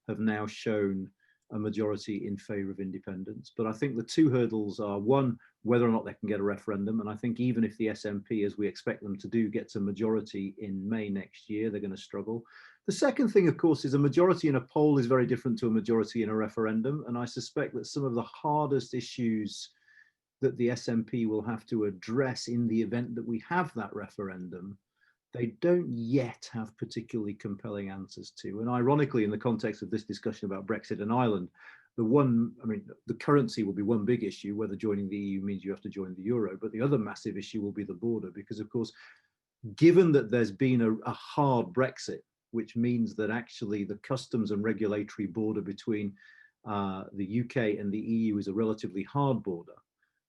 have now shown a majority in favour of independence. But I think the two hurdles are, one, whether or not they can get a referendum. And I think even if the SNP, as we expect them to do, gets a majority in May next year, they're going to struggle. The second thing, of course, is a majority in a poll is very different to a majority in a referendum. And I suspect that some of the hardest issues that the SNP will have to address in the event that we have that referendum, they don't yet have particularly compelling answers to. And ironically, in the context of this discussion about Brexit and Ireland, the currency will be one big issue, whether joining the EU means you have to join the euro, but the other massive issue will be the border, because of course, given that there's been a hard Brexit, which means that actually the customs and regulatory border between the UK and the EU is a relatively hard border,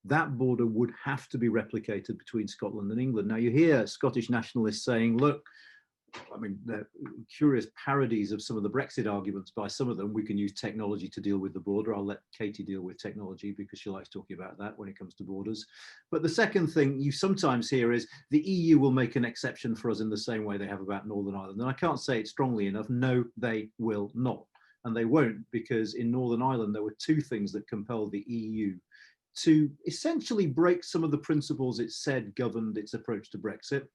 that border would have to be replicated between Scotland and England. Now you hear Scottish nationalists saying, look, they're curious parodies of some of the Brexit arguments by some of them. We can use technology to deal with the border. I'll let Katy deal with technology because she likes talking about that when it comes to borders. But the second thing you sometimes hear is the EU will make an exception for us in the same way they have about Northern Ireland. And I can't say it strongly enough. No, they will not. And they won't, because in Northern Ireland, there were two things that compelled the EU to essentially break some of the principles it said governed its approach to Brexit.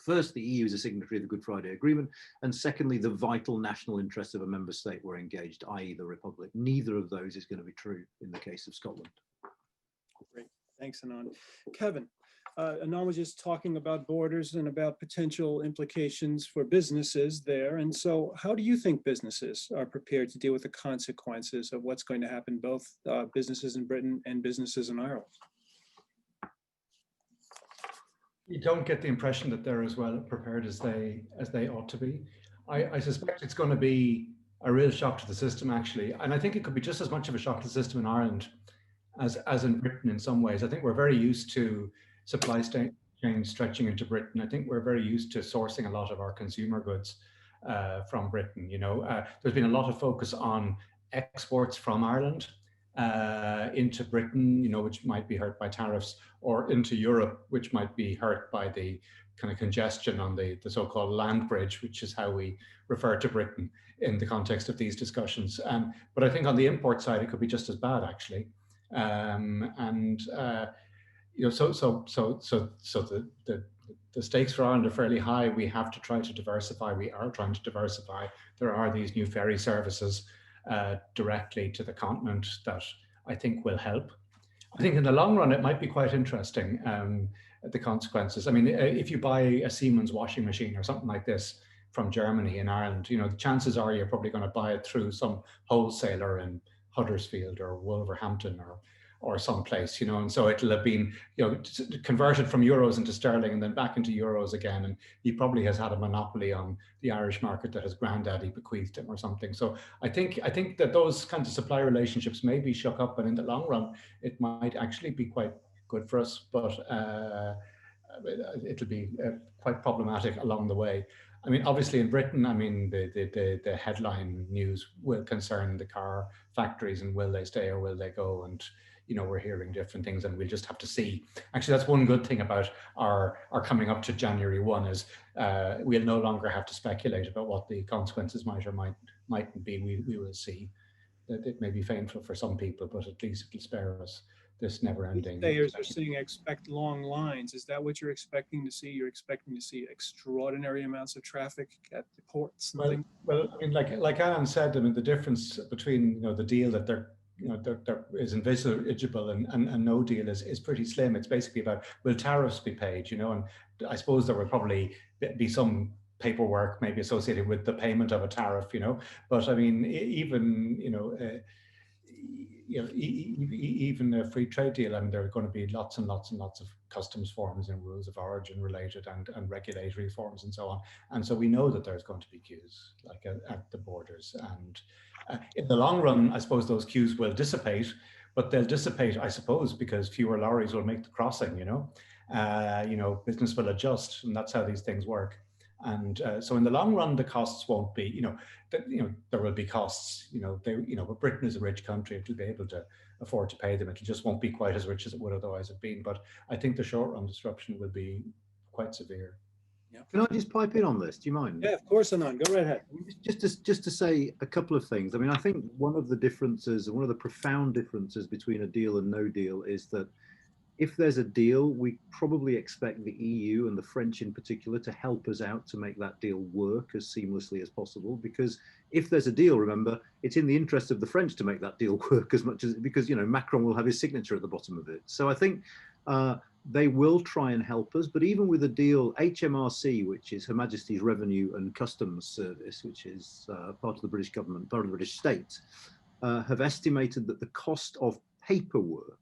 First, the EU is a signatory of the Good Friday Agreement, and secondly, the vital national interests of a member state were engaged, i.e. the Republic. Neither of those is going to be true in the case of Scotland. Great, thanks, Anand. Kevin, Anand was just talking about borders and about potential implications for businesses there. And so how do you think businesses are prepared to deal with the consequences of what's going to happen, both businesses in Britain and businesses in Ireland? You don't get the impression that they're as well prepared as they ought to be. I suspect it's going to be a real shock to the system, actually. And I think it could be just as much of a shock to the system in Ireland as in Britain in some ways. I think we're very used to supply chain stretching into Britain. I think we're very used to sourcing a lot of our consumer goods from Britain. There's been a lot of focus on exports from Ireland into Britain, which might be hurt by tariffs, or into Europe, which might be hurt by the kind of congestion on the so-called land bridge, which is how we refer to Britain in the context of these discussions. But I think on the import side, it could be just as bad, actually. The stakes for Ireland are fairly high. We have to try to diversify. We are trying to diversify. There are these new ferry services directly to the continent that I think will help. I think in the long run, it might be quite interesting, the consequences. If you buy a Siemens washing machine or something like this from Germany in Ireland, the chances are you're probably going to buy it through some wholesaler in Huddersfield or Wolverhampton or someplace, and so it'll have been, converted from euros into sterling and then back into euros again. And he probably has had a monopoly on the Irish market that his granddaddy bequeathed him or something. So I think that those kinds of supply relationships may be shook up, and in the long run, it might actually be quite good for us, but it'll be quite problematic along the way. Obviously in Britain, the headline news will concern the car factories and will they stay or will they go? And we're hearing different things, and we'll just have to see. Actually, that's one good thing about our coming up to January 1 is we'll no longer have to speculate about what the consequences might or mightn't be. We will see. That it may be painful for some people, but at least it'll spare us this never-ending. Stayers are saying expect long lines. Is that what you're expecting to see? You're expecting to see extraordinary amounts of traffic at the ports and things? Well, like Anand said, the difference between the deal that there is envisageable and no deal is pretty slim. It's basically about, will tariffs be paid, and I suppose there will probably be some paperwork maybe associated with the payment of a tariff, but even a free trade deal, there are going to be lots and lots and lots of customs forms and rules of origin related and regulatory forms and so on. And so we know that there's going to be queues like at the borders. And in the long run, I suppose those queues will dissipate, but they'll dissipate, I suppose, because fewer lorries will make the crossing, business will adjust, and that's how these things work. So in the long run, the costs won't be, there will be costs, but Britain is a rich country. It will be able to afford to pay them. It just won't be quite as rich as it would otherwise have been. But I think the short run disruption will be quite severe. Yeah. Can I just pipe in on this? Do you mind? Yeah, of course, Anand. Go right ahead. Just to say a couple of things. I mean, I think one of the differences, one of the profound differences between a deal and no deal is that if there's a deal, we probably expect the EU and the French in particular to help us out to make that deal work as seamlessly as possible. Because if there's a deal, remember, it's in the interest of the French to make that deal work as much as, because, Macron will have his signature at the bottom of it. So I think they will try and help us. But even with a deal, HMRC, which is Her Majesty's Revenue and Customs Service, which is part of the British government, part of the British state, have estimated that the cost of paperwork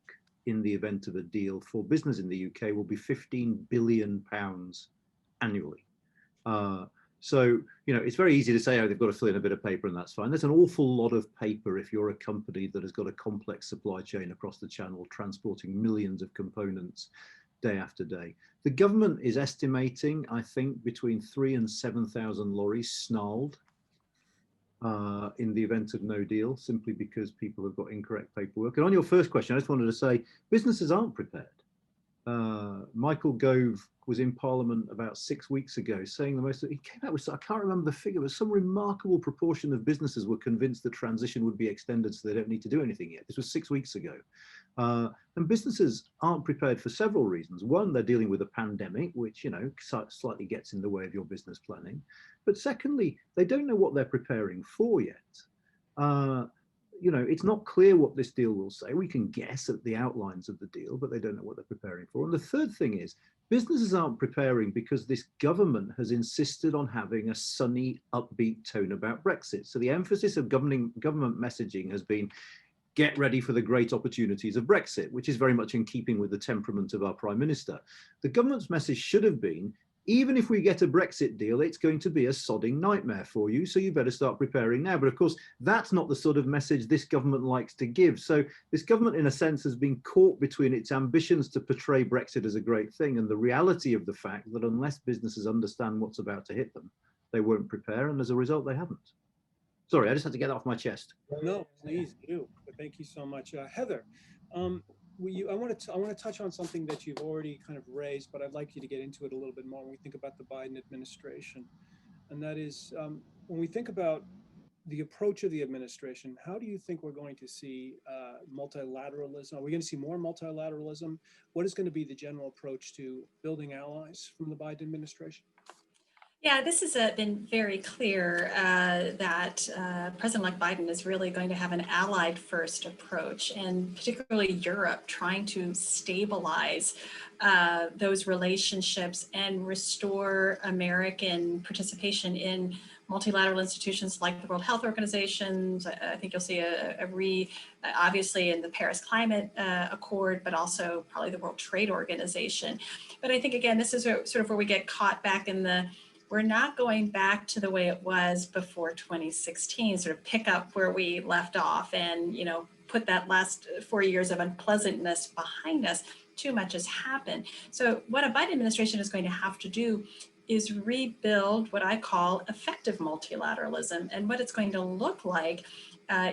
in the event of a deal for business in the UK will be £15 billion annually. So, it's very easy to say, oh, they've got to fill in a bit of paper and that's fine. There's an awful lot of paper if you're a company that has got a complex supply chain across the channel, transporting millions of components day after day. The government is estimating, I think, between 3,000 and 7,000 lorries snarled in the event of no deal, simply because people have got incorrect paperwork. And on your first question, I just wanted to say, businesses aren't prepared. Michael Gove was in Parliament about 6 weeks ago saying he came out with, I can't remember the figure, but some remarkable proportion of businesses were convinced the transition would be extended so they don't need to do anything yet. This was 6 weeks ago. And businesses aren't prepared for several reasons. One, they're dealing with a pandemic, which, slightly gets in the way of your business planning. But secondly, they don't know what they're preparing for yet. It's not clear what this deal will say. We can guess at the outlines of the deal, but they don't know what they're preparing for. And the third thing is, businesses aren't preparing because this government has insisted on having a sunny, upbeat tone about Brexit. So the emphasis of government messaging has been, get ready for the great opportunities of Brexit, which is very much in keeping with the temperament of our Prime Minister. The government's message should have been, even if we get a Brexit deal, it's going to be a sodding nightmare for you, so you better start preparing now. But of course, that's not the sort of message this government likes to give. So this government, in a sense, has been caught between its ambitions to portray Brexit as a great thing and the reality of the fact that unless businesses understand what's about to hit them, they won't prepare, and as a result, they haven't. Sorry, I just had to get that off my chest. No, please do. But thank you so much. Heather, I want to touch on something that you've already kind of raised, but I'd like you to get into it a little bit more when we think about the Biden administration. And that is, when we think about the approach of the administration, how do you think we're going to see multilateralism? Are we going to see more multilateralism? What is going to be the general approach to building allies from the Biden administration? Yeah, this has been very clear that President-elect Biden is really going to have an allied first approach, and particularly Europe trying to stabilize those relationships and restore American participation in multilateral institutions like the World Health Organization. I think you'll see obviously in the Paris Climate Accord, but also probably the World Trade Organization. But I think, again, this is sort of where we get caught back in we're not going back to the way it was before 2016, sort of pick up where we left off and, put that last 4 years of unpleasantness behind us. Too much has happened. So what a Biden administration is going to have to do is rebuild what I call effective multilateralism. And what it's going to look like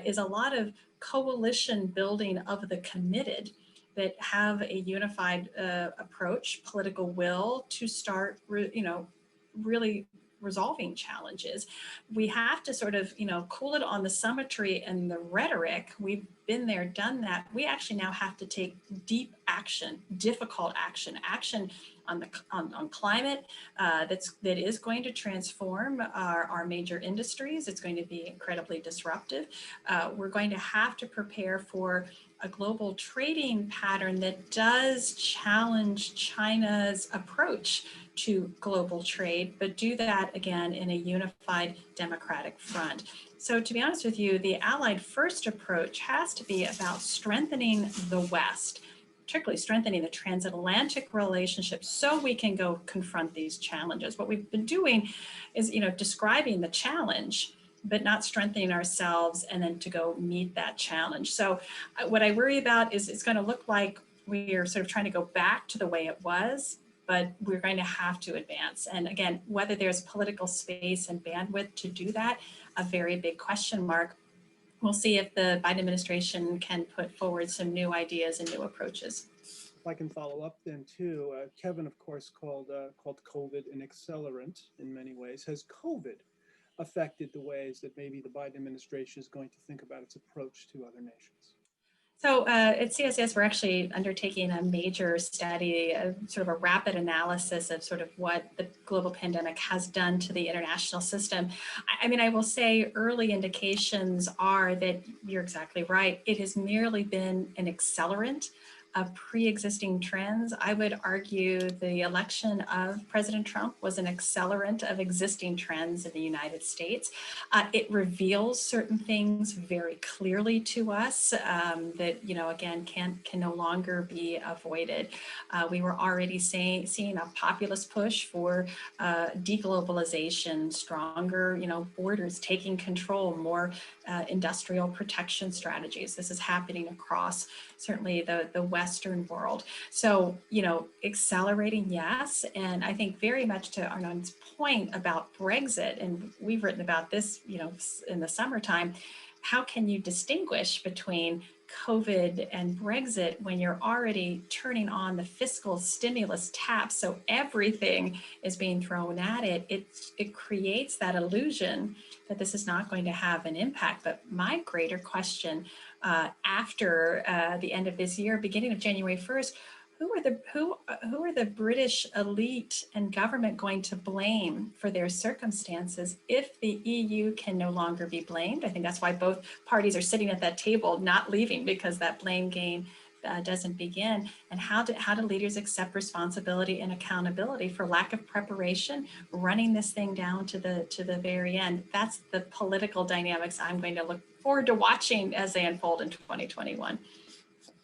is a lot of coalition building of the committed that have a unified approach, political will to start, really resolving challenges. We have to sort of, cool it on the summitry and the rhetoric. We've been there, done that. We actually now have to take deep action, difficult action on climate that is going to transform our major industries. It's going to be incredibly disruptive. We're going to have to prepare for a global trading pattern that does challenge China's approach to global trade, but do that again in a unified democratic front. So to be honest with you, the allied first approach has to be about strengthening the West, particularly strengthening the transatlantic relationship so we can go confront these challenges. What we've been doing is, describing the challenge, but not strengthening ourselves and then to go meet that challenge. So what I worry about is it's going to look like we are sort of trying to go back to the way it was but we're going to have to advance. And again, whether there's political space and bandwidth to do that, a very big question mark. We'll see if the Biden administration can put forward some new ideas and new approaches. If I can follow up then too, Kevin, of course, called COVID an accelerant in many ways. Has COVID affected the ways that maybe the Biden administration is going to think about its approach to other nations? So at CSIS, we're actually undertaking a major study, sort of a rapid analysis of sort of what the global pandemic has done to the international system. I mean, I will say early indications are that you're exactly right. It has merely been an accelerant of pre-existing trends. I would argue the election of President Trump was an accelerant of existing trends in the United States. It reveals certain things very clearly to us that, you know, again, can no longer be avoided. We were already seeing a populist push for deglobalization, stronger, you know, borders, taking control, more industrial protection strategies. This is happening across certainly the Western world. So, you know, accelerating, yes. And I think very much to Anand's point about Brexit, and we've written about this, you know, in the summertime, how can you distinguish between COVID and Brexit when you're already turning on the fiscal stimulus tap, so everything is being thrown at it? It creates that illusion that this is not going to have an impact. But my greater question after the end of this year, beginning of January 1st, who are the British elite and government going to blame for their circumstances if the EU can no longer be blamed? I think that's why both parties are sitting at that table, not leaving, because that blame game doesn't begin. And how do leaders accept responsibility and accountability for lack of preparation, running this thing down to the very end? That's the political dynamics I'm going to look forward to watching as they unfold in 2021.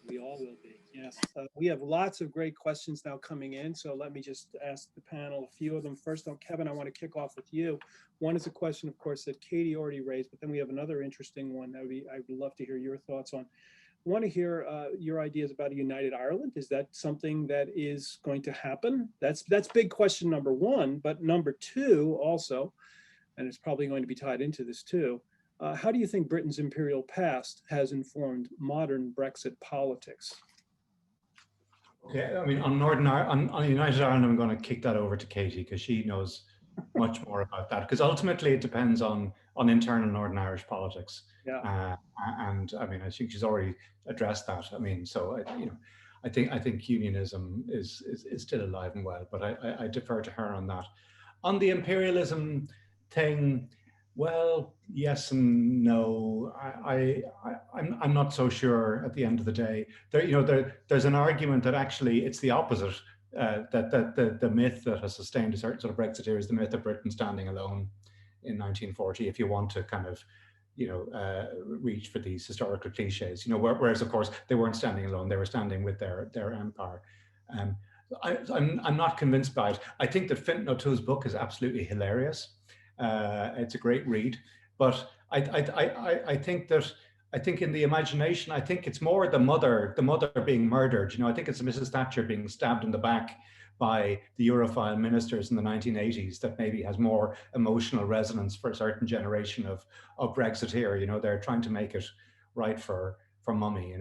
We all will be. Yes, we have lots of great questions now coming in. So let me just ask the panel a few of them. First, Kevin, I want to kick off with you. One is a question, of course, that Katy already raised, but then we have another interesting one that I would love to hear your thoughts on. I want to hear your ideas about a united Ireland. Is that something that is going to happen? That's big question number one. But number two also, and it's probably going to be tied into this too, how do you think Britain's imperial past has informed modern Brexit politics? Okay, I mean, on United Ireland, I'm going to kick that over to Katy because she knows much more about that. Because ultimately, it depends on internal Northern Irish politics. Yeah. And I mean, I think she's already addressed that. I mean, so you know, I think unionism is still alive and well. But I defer to her on that. On the imperialism thing, well, yes and no. I'm not so sure at the end of the day. There's an argument that actually it's the opposite. That the myth that has sustained a certain sort of Brexiteer is the myth of Britain standing alone in 1940. If you want to kind of, reach for these historical cliches, whereas of course they weren't standing alone; they were standing with their empire. I'm not convinced by it. I think that Fintan O'Toole's book is absolutely hilarious. It's a great read, but I think in the imagination, I think it's more the mother being murdered. I think it's Mrs. Thatcher being stabbed in the back by the Europhile ministers in the 1980s that maybe has more emotional resonance for a certain generation of Brexiteer. They're trying to make it right for mummy,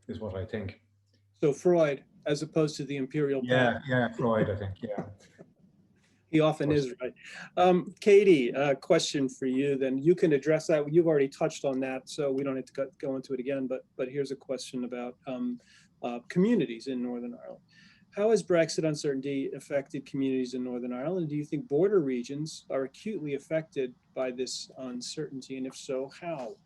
is what I think. So Freud, as opposed to the imperial past. Yeah, Freud, I think, yeah. He often is right. Katy, a question for you then. You can address that. You've already touched on that, so we don't have to go into it again, but here's a question about communities in Northern Ireland. How has Brexit uncertainty affected communities in Northern Ireland? Do you think border regions are acutely affected by this uncertainty? And if so, how?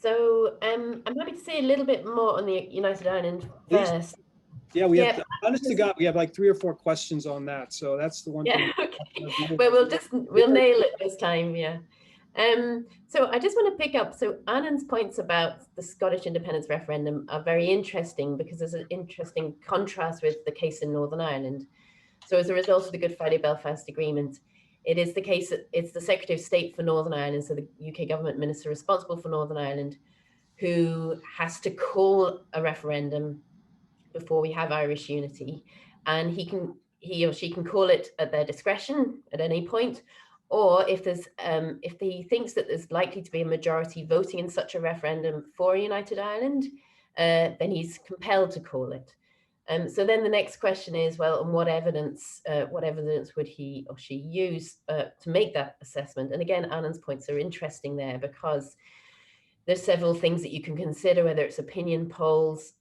So I'm happy to say a little bit more on the United Ireland first. Yeah, have, honest to God, we have like 3 or 4 questions on that. So that's the one thing. Okay. But we'll nail it this time, yeah. So I just want to pick up, so Anand's points about the Scottish independence referendum are very interesting because there's an interesting contrast with the case in Northern Ireland. So as a result of the Good Friday Belfast Agreement, it is the case that it's the Secretary of State for Northern Ireland, so the UK government minister responsible for Northern Ireland, who has to call a referendum before we have Irish unity, and he or she can call it at their discretion at any point, or if he thinks that there's likely to be a majority voting in such a referendum for a united Ireland, then he's compelled to call it. So then the next question is, well, and what evidence would he or she use to make that assessment? And again, Anand's points are interesting there, because there's several things that you can consider, whether it's opinion polls,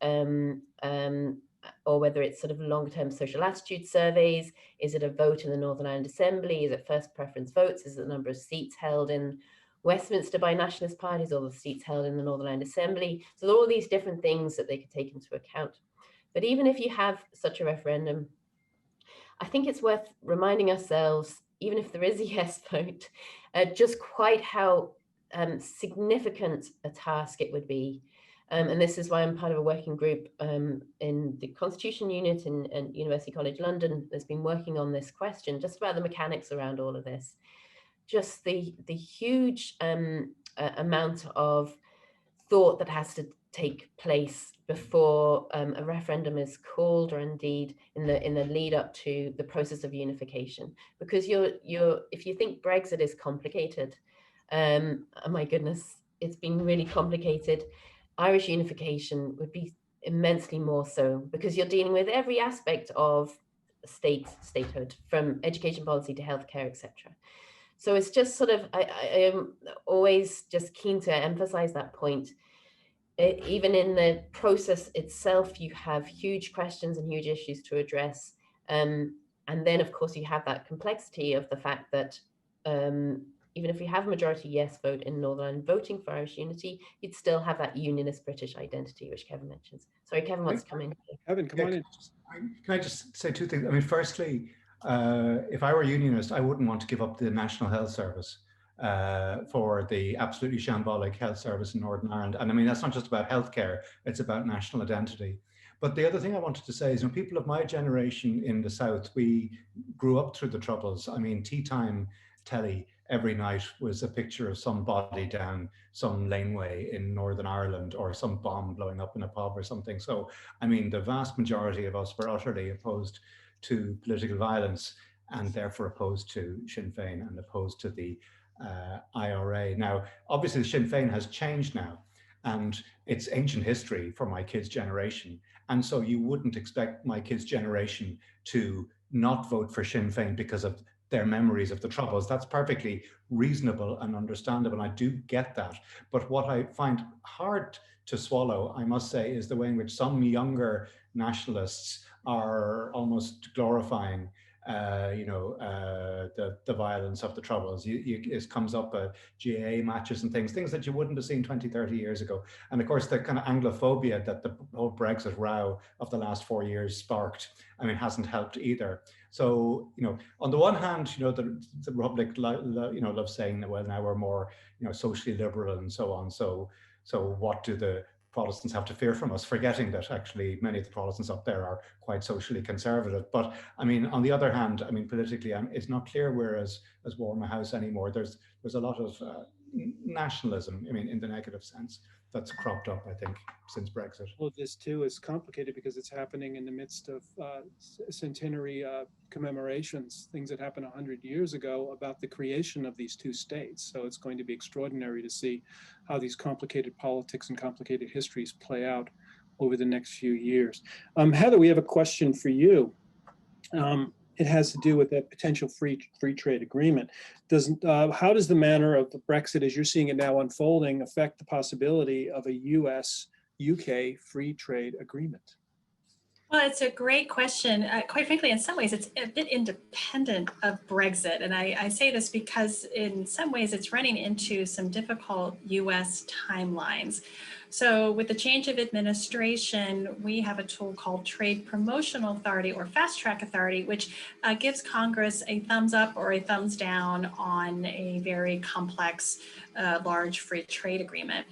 or whether it's sort of long-term social attitude surveys. Is it a vote in the Northern Ireland Assembly? Is it first preference votes? Is it the number of seats held in Westminster by nationalist parties, or the seats held in the Northern Ireland Assembly? So there are all these different things that they could take into account. But even if you have such a referendum, I think it's worth reminding ourselves, even if there is a yes vote, just quite how significant a task it would be. And this is why I'm part of a working group in the Constitution Unit in University College London that's been working on this question, just about the mechanics around all of this. Just the huge amount of thought that has to take place before a referendum is called, or indeed in the lead up to the process of unification. Because if you think Brexit is complicated, oh my goodness, it's been really complicated. Irish unification would be immensely more so, because you're dealing with every aspect of statehood, from education policy to healthcare, etc. So it's just sort of, I am always just keen to emphasize that point. Even in the process itself, you have huge questions and huge issues to address. And then, of course, you have that complexity of the fact that even if you have a majority yes vote in Northern Ireland voting for Irish unity, you'd still have that unionist British identity, which Kevin mentions. Sorry, Kevin wants to come in. Kevin, come on in. Can I just say two things? I mean, firstly, if I were a unionist, I wouldn't want to give up the National Health Service for the absolutely shambolic health service in Northern Ireland. And I mean, that's not just about healthcare, it's about national identity. But the other thing I wanted to say is, when people of my generation in the South, we grew up through the Troubles. I mean, tea time telly every night was a picture of some body down some laneway in Northern Ireland, or some bomb blowing up in a pub or something. So, I mean, the vast majority of us were utterly opposed to political violence, and therefore opposed to Sinn Féin and opposed to the IRA. Now, obviously, Sinn Féin has changed now, and it's ancient history for my kids' generation. And so you wouldn't expect my kids' generation to not vote for Sinn Féin because of their memories of the Troubles. That's perfectly reasonable and understandable, and I do get that. But what I find hard to swallow, I must say, is the way in which some younger nationalists are almost glorifying the violence of the Troubles. It comes up at GAA matches and things that you wouldn't have seen 20, 30 years ago. And of course, the kind of Anglophobia that the whole Brexit row of the last 4 years sparked, I mean, hasn't helped either. So, on the one hand, the Republic, loves saying that, well, now we're more, socially liberal and so on. So what do the Protestants have to fear from us, forgetting that actually many of the Protestants up there are quite socially conservative. But I mean, on the other hand, I mean, politically, it's not clear we're as warm a house anymore. There's a lot of nationalism, I mean, in the negative sense, that's cropped up, I think, since Brexit. Well, this too is complicated because it's happening in the midst of centenary commemorations, things that happened 100 years ago about the creation of these two states. So it's going to be extraordinary to see how these complicated politics and complicated histories play out over the next few years. Heather, we have a question for you. It has to do with that potential free trade agreement. How does the manner of the Brexit, as you're seeing it now unfolding, affect the possibility of a US-UK free trade agreement? Well, it's a great question. Quite frankly, in some ways, it's a bit independent of Brexit. And I say this because in some ways, it's running into some difficult US timelines. So with the change of administration, we have a tool called Trade Promotional Authority, or Fast Track Authority, which gives Congress a thumbs up or a thumbs down on a very complex, large free trade agreement.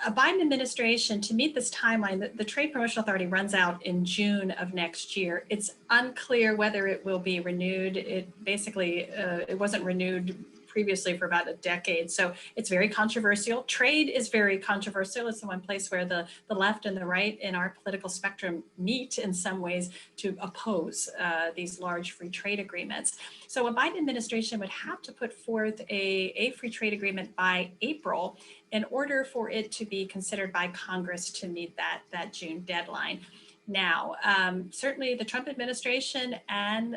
A Biden administration, to meet this timeline, the Trade Promotional Authority runs out in June of next year. It's unclear whether it will be renewed. It basically, it wasn't renewed previously for about a decade. So it's very controversial. Trade is very controversial. It's the one place where the left and the right in our political spectrum meet in some ways to oppose these large free trade agreements. So a Biden administration would have to put forth a free trade agreement by April in order for it to be considered by Congress to meet that June deadline. Now, certainly the Trump administration and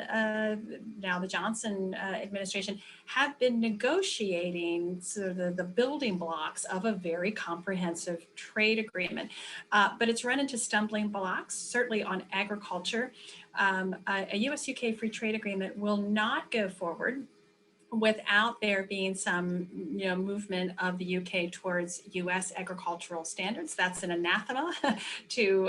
now the Johnson administration have been negotiating sort of the building blocks of a very comprehensive trade agreement. But it's run into stumbling blocks, certainly on agriculture. A US-UK free trade agreement will not go forward without there being some movement of the UK towards US agricultural standards. That's an anathema to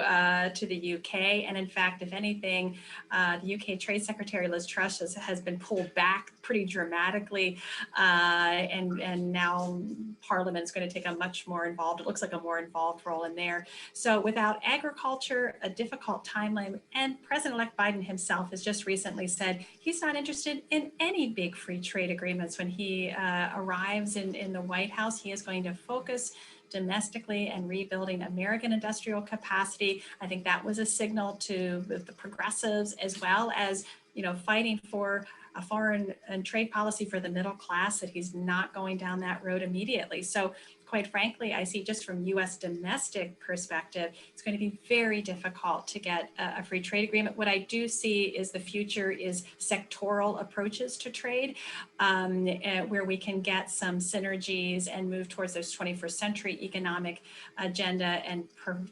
the UK. And in fact, if anything, the UK Trade Secretary Liz Truss has been pulled back pretty dramatically. And now Parliament's going to take a much more involved, it looks like a more involved role in there. So without agriculture, a difficult timeline, and President-elect Biden himself has just recently said he's not interested in any big free trade agreements when he arrives in the White House. He is going to focus domestically and rebuilding American industrial capacity. I think that was a signal to the progressives, as well as fighting for a foreign and trade policy for the middle class, that he's not going down that road immediately. So quite frankly, I see just from US domestic perspective, it's going to be very difficult to get a free trade agreement. What I do see is the future is sectoral approaches to trade, where we can get some synergies and move towards those 21st century economic agenda, and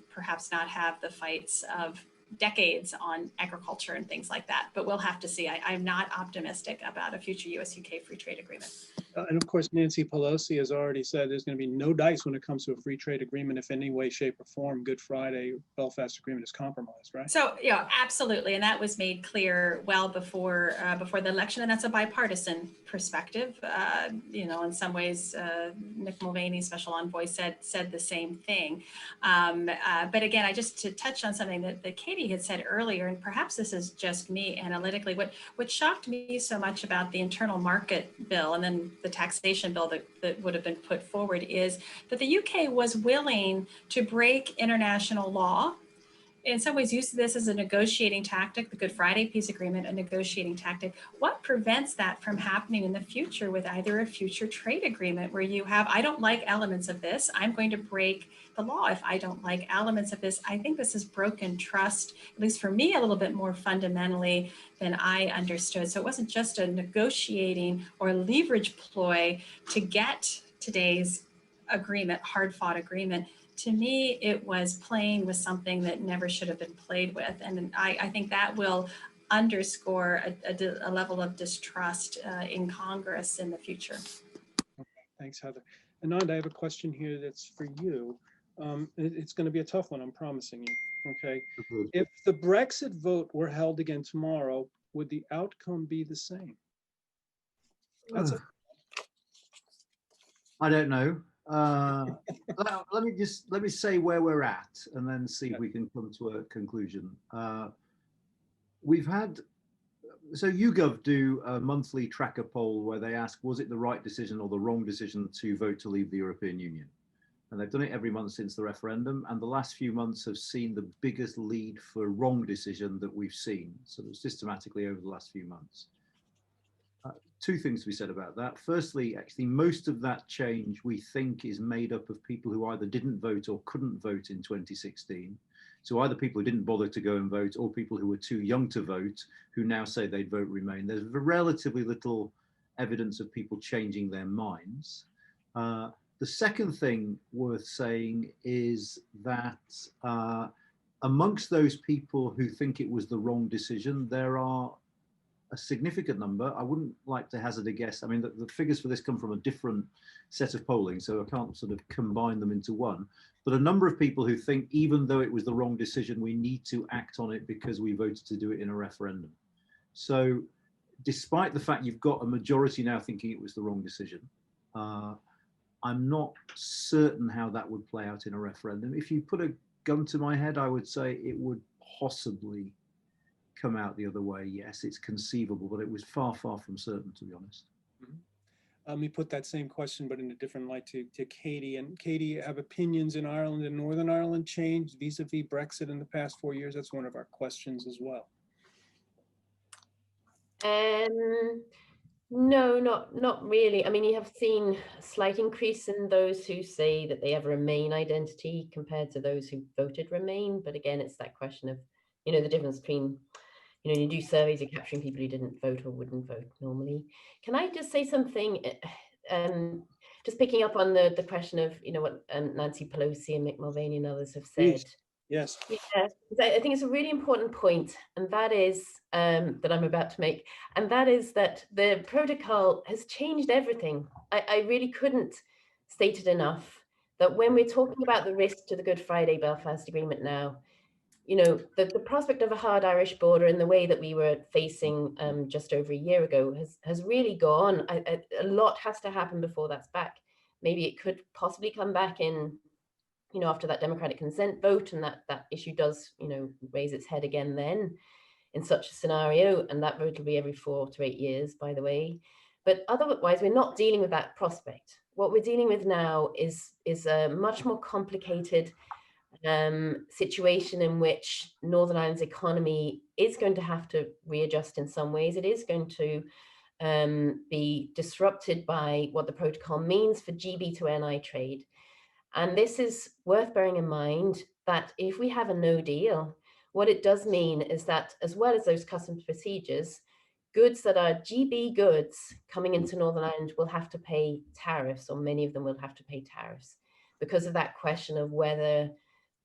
perhaps not have the fights of decades on agriculture and things like that. But we'll have to see. I'm not optimistic about a future US-UK free trade agreement. And of course, Nancy Pelosi has already said there's going to be no dice when it comes to a free trade agreement if in any way, shape, or form Good Friday, Belfast Agreement is compromised, right? So, absolutely. And that was made clear well before the election. And that's a bipartisan perspective. In some ways, Nick Mulvaney, special envoy, said the same thing. But again, just to touch on something that Katy had said earlier, and perhaps this is just me analytically, what shocked me so much about the internal market bill and then the taxation bill that would have been put forward is that the UK was willing to break international law, in some ways use this as a negotiating tactic, the Good Friday Peace Agreement, a negotiating tactic. What prevents that from happening in the future with either a future trade agreement where you have, I don't like elements of this, I'm going to break the law if I don't like elements of this? I think this has broken trust, at least for me, a little bit more fundamentally than I understood. So it wasn't just a negotiating or leverage ploy to get today's agreement, hard-fought agreement. To me, it was playing with something that never should have been played with. And I think that will underscore a level of distrust in Congress in the future. Okay, thanks, Heather. Anand, I have a question here that's for you. It's going to be a tough one, I'm promising you. Okay. If the Brexit vote were held again tomorrow, would the outcome be the same? I don't know. Let me say where we're at, and then see if we can come to a conclusion. We've had, so YouGov do a monthly tracker poll where they ask, was it the right decision or the wrong decision to vote to leave the European Union? And they've done it every month since the referendum, and the last few months have seen the biggest lead for wrong decision that we've seen, sort of systematically over the last few months. Two things to be said about that. Firstly, actually, most of that change we think is made up of people who either didn't vote or couldn't vote in 2016. So either people who didn't bother to go and vote, or people who were too young to vote, who now say they'd vote Remain. There's relatively little evidence of people changing their minds. The second thing worth saying is that amongst those people who think it was the wrong decision, there are a significant number. I wouldn't like to hazard a guess. I mean, the figures for this come from a different set of polling, so I can't sort of combine them into one. But a number of people who think, even though it was the wrong decision, we need to act on it because we voted to do it in a referendum. So despite the fact you've got a majority now thinking it was the wrong decision, I'm not certain how that would play out in a referendum. If you put a gun to my head, I would say it would possibly come out the other way. Yes, it's conceivable, but it was far, far from certain, to be honest. Let me put that same question, but in a different light to Katy. And Katy, have opinions in Ireland and Northern Ireland changed vis-a-vis Brexit in the past 4 years? That's one of our questions as well. No, not really. I mean, you have seen a slight increase in those who say that they have a Remain identity compared to those who voted Remain. But again, it's that question of, you know, the difference between, you know, you do surveys, you're capturing people who didn't vote or wouldn't vote normally. Can I just say something? Just picking up on the question of, you know, what Nancy Pelosi and Mick Mulvaney and others have said. Yes. Yeah, I think it's a really important point, and that is that I'm about to make, and that is that the protocol has changed everything. I really couldn't state it enough that when we're talking about the risk to the Good Friday Belfast Agreement now, you know, the prospect of a hard Irish border in the way that we were facing just over a year ago has really gone. A lot has to happen before that's back. Maybe it could possibly come back in, you know, after that democratic consent vote, and that issue does, you know, raise its head again then in such a scenario, and that vote will be every 4 to 8 years, by the way. But otherwise, we're not dealing with that prospect. What we're dealing with now is a much more complicated situation in which Northern Ireland's economy is going to have to readjust in some ways. It is going to be disrupted by what the protocol means for GB to NI trade. And this is worth bearing in mind that if we have a no deal, what it does mean is that as well as those customs procedures, goods that are GB goods coming into Northern Ireland will have to pay tariffs, or many of them will have to pay tariffs, because of that question of whether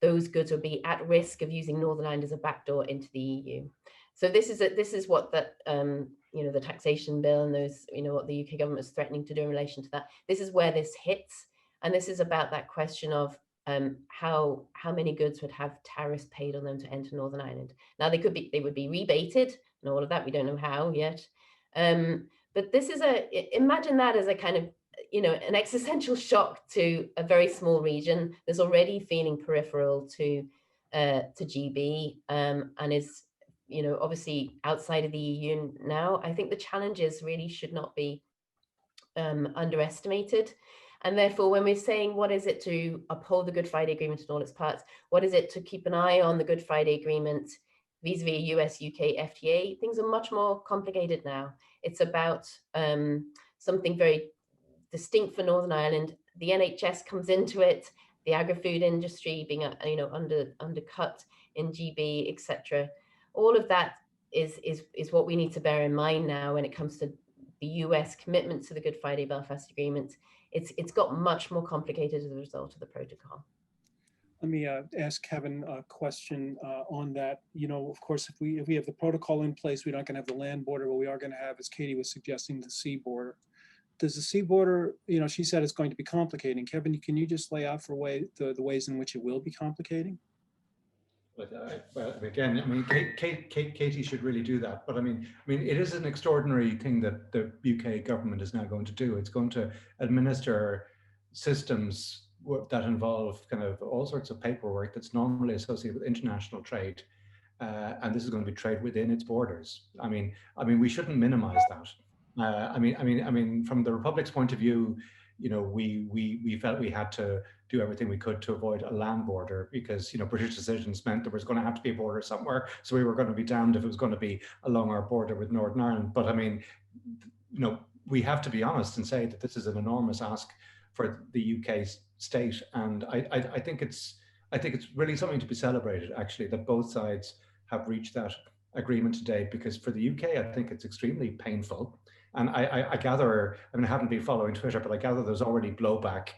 those goods will be at risk of using Northern Ireland as a backdoor into the EU. So this is what that you know, the taxation bill and those, you know, what the UK government is threatening to do in relation to that. This is where this hits. And this is about that question of how many goods would have tariffs paid on them to enter Northern Ireland. Now they would be rebated and all of that. We don't know how yet. But this is imagine that as a kind of, you know, an existential shock to a very small region that's already feeling peripheral to GB and is, you know, obviously outside of the EU now. I think the challenges really should not be underestimated. And therefore, when we're saying what is it to uphold the Good Friday Agreement in all its parts, what is it to keep an eye on the Good Friday Agreement vis-a-vis US-UK FTA, things are much more complicated now. It's about something very distinct for Northern Ireland. The NHS comes into it, the agri-food industry being, you know, undercut in GB, etc. All of that is what we need to bear in mind now when it comes to the US commitment to the Good Friday Belfast Agreement. It's got much more complicated as a result of the protocol. Let me ask Kevin a question on that. You know, of course, if we have the protocol in place, we're not going to have the land border. What we are going to have, as Katy was suggesting, the sea border. Does the sea border, you know, she said it's going to be complicating. Kevin, can you just lay out for the ways in which it will be complicating? Well, again, I mean, Katy should really do that. But I mean, it is an extraordinary thing that the UK government is now going to do. It's going to administer systems that involve kind of all sorts of paperwork that's normally associated with international trade, and this is going to be trade within its borders. I mean, we shouldn't minimize that. I mean, from the Republic's point of view, you know, we felt we had to do everything we could to avoid a land border because, you know, British decisions meant there was going to have to be a border somewhere. So we were going to be damned if it was going to be along our border with Northern Ireland. But I mean, you know, we have to be honest and say that this is an enormous ask for the UK state. And I think it's really something to be celebrated, actually, that both sides have reached that agreement today, because for the UK, I think it's extremely painful. And I gather, I mean, I haven't been following Twitter, but I gather there's already blowback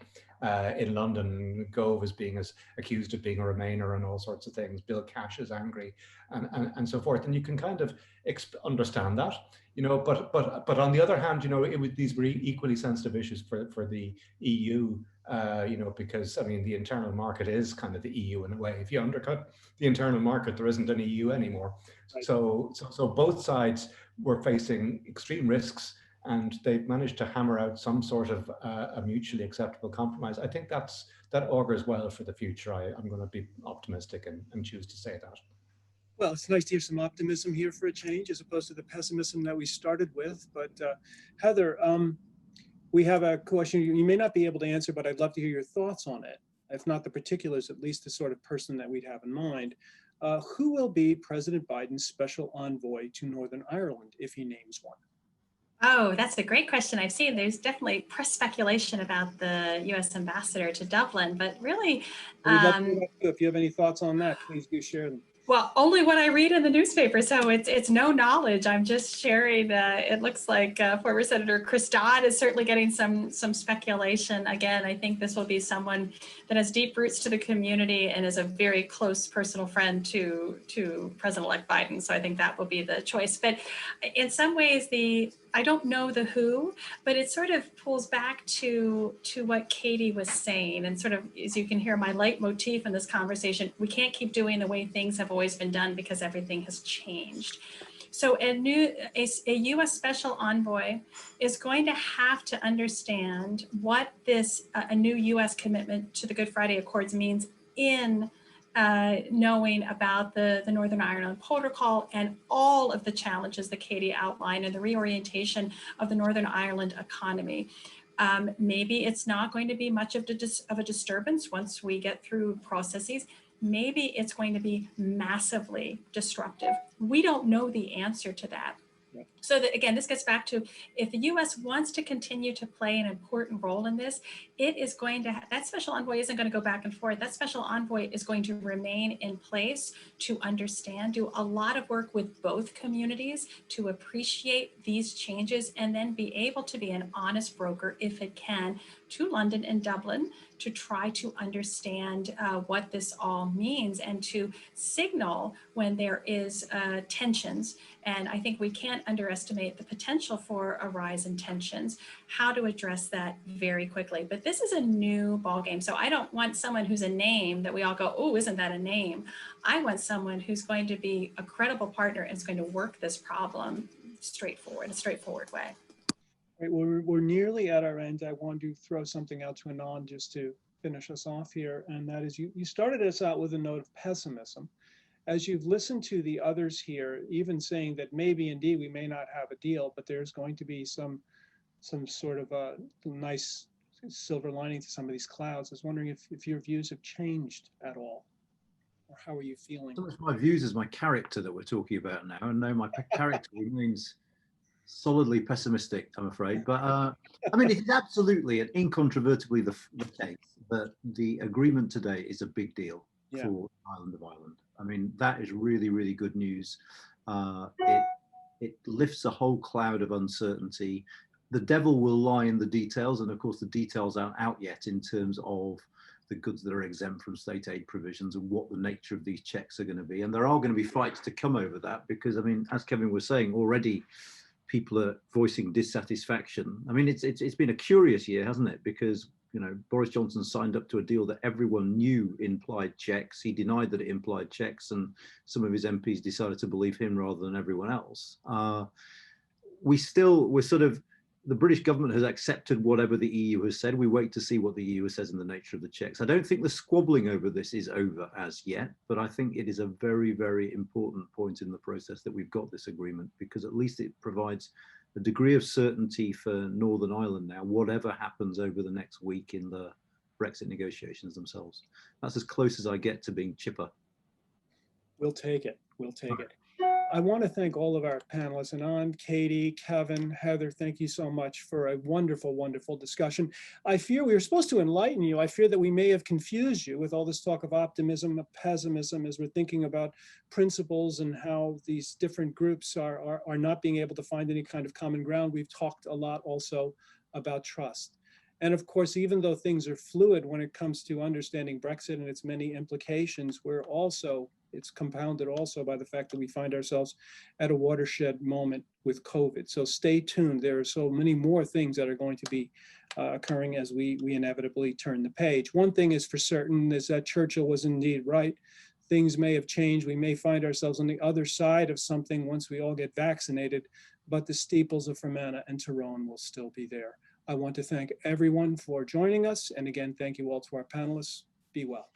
in London. Gove is being accused of being a Remainer and all sorts of things. Bill Cash is angry and so forth. And you can kind of understand that, you know, but on the other hand, you know, these were equally sensitive issues for the EU, you know, because I mean, the internal market is kind of the EU in a way. If you undercut the internal market, there isn't an EU anymore. Right. So both sides were facing extreme risks, and they've managed to hammer out some sort of a mutually acceptable compromise. I think that augurs well for the future. I'm going to be optimistic and choose to say that. Well, it's nice to hear some optimism here for a change, as opposed to the pessimism that we started with. But Heather, We have a question you may not be able to answer, but I'd love to hear your thoughts on it. If not the particulars, at least the sort of person that we'd have in mind. Who will be President Biden's special envoy to Northern Ireland if he names one? Oh, that's a great question. I've seen there's definitely press speculation about the U.S. ambassador to Dublin, but really, if you have any thoughts on that, please do share them. well, only what I read in the newspaper, so it's no knowledge. I'm just sharing. It looks like former Senator Chris Dodd is certainly getting some speculation. Again, I think this will be someone that has deep roots to the community and is a very close personal friend to President-elect Biden. So I think that will be the choice. But in some ways, I don't know the who, but it sort of pulls back to what Katy was saying. And sort of, as you can hear, my leitmotif in this conversation, we can't keep doing the way things have always been done because everything has changed. So a U.S. special envoy is going to have to understand what a new U.S. commitment to the Good Friday Accords means in knowing about the Northern Ireland Protocol and all of the challenges that Katy outlined and the reorientation of the Northern Ireland economy. Maybe it's not going to be much of a disturbance once we get through processes. Maybe it's going to be massively disruptive. We don't know the answer to that. So that, again, this gets back to, if the U.S. wants to continue to play an important role in this, it is going to, that special envoy isn't going to go back and forth. That special envoy is going to remain in place to understand, do a lot of work with both communities to appreciate these changes, and then be able to be an honest broker, if it can, to London and Dublin to try to understand what this all means and to signal when there is tensions. And I think we can't underestimate the potential for a rise in tensions, how to address that very quickly. But this is a new ballgame. So I don't want someone who's a name that we all go, oh, isn't that a name? I want someone who's going to be a credible partner and is going to work this problem in a straightforward way. Right, well, we're nearly at our end. I want to throw something out to Anand just to finish us off here. And that is, you started us out with a note of pessimism. As you've listened to the others here, even saying that maybe indeed we may not have a deal, but there's going to be some sort of a nice silver lining to some of these clouds. I was wondering if your views have changed at all, or how are you feeling? So much my views as my character that we're talking about now, and no, my character remains solidly pessimistic, I'm afraid. But I mean, it's absolutely and incontrovertibly the case that the agreement today is a big deal for the island of Ireland. I mean, that is really, really good news. It lifts a whole cloud of uncertainty. The devil will lie in the details, and of course the details aren't out yet in terms of the goods that are exempt from state aid provisions and what the nature of these checks are going to be. And there are going to be fights to come over that, because I mean, as Kevin was saying, already people are voicing dissatisfaction. I mean, it's been a curious year, hasn't it? Because, you know, Boris Johnson signed up to a deal that everyone knew implied checks. He denied that it implied checks, and some of his MPs decided to believe him rather than everyone else. The British government has accepted whatever the EU has said. We wait to see what the EU says in the nature of the checks. I don't think the squabbling over this is over as yet, but I think it is a very, very important point in the process that we've got this agreement, because at least it provides a degree of certainty for Northern Ireland now, whatever happens over the next week in the Brexit negotiations themselves. That's as close as I get to being chipper. We'll take it. We'll take it. I want to thank all of our panelists, Anand, Katy, Kevin, Heather. Thank you so much for a wonderful, wonderful discussion. I fear we were supposed to enlighten you. I fear that we may have confused you with all this talk of optimism, of pessimism, as we're thinking about principles and how these different groups are not being able to find any kind of common ground. We've talked a lot also about trust. And of course, even though things are fluid when it comes to understanding Brexit and its many implications, it's compounded also by the fact that we find ourselves at a watershed moment with COVID. So stay tuned. There are so many more things that are going to be occurring as we inevitably turn the page. One thing is for certain is that Churchill was indeed right. Things may have changed. We may find ourselves on the other side of something once we all get vaccinated, but the steeples of Fermanagh and Tyrone will still be there. I want to thank everyone for joining us. And again, thank you all to our panelists. Be well.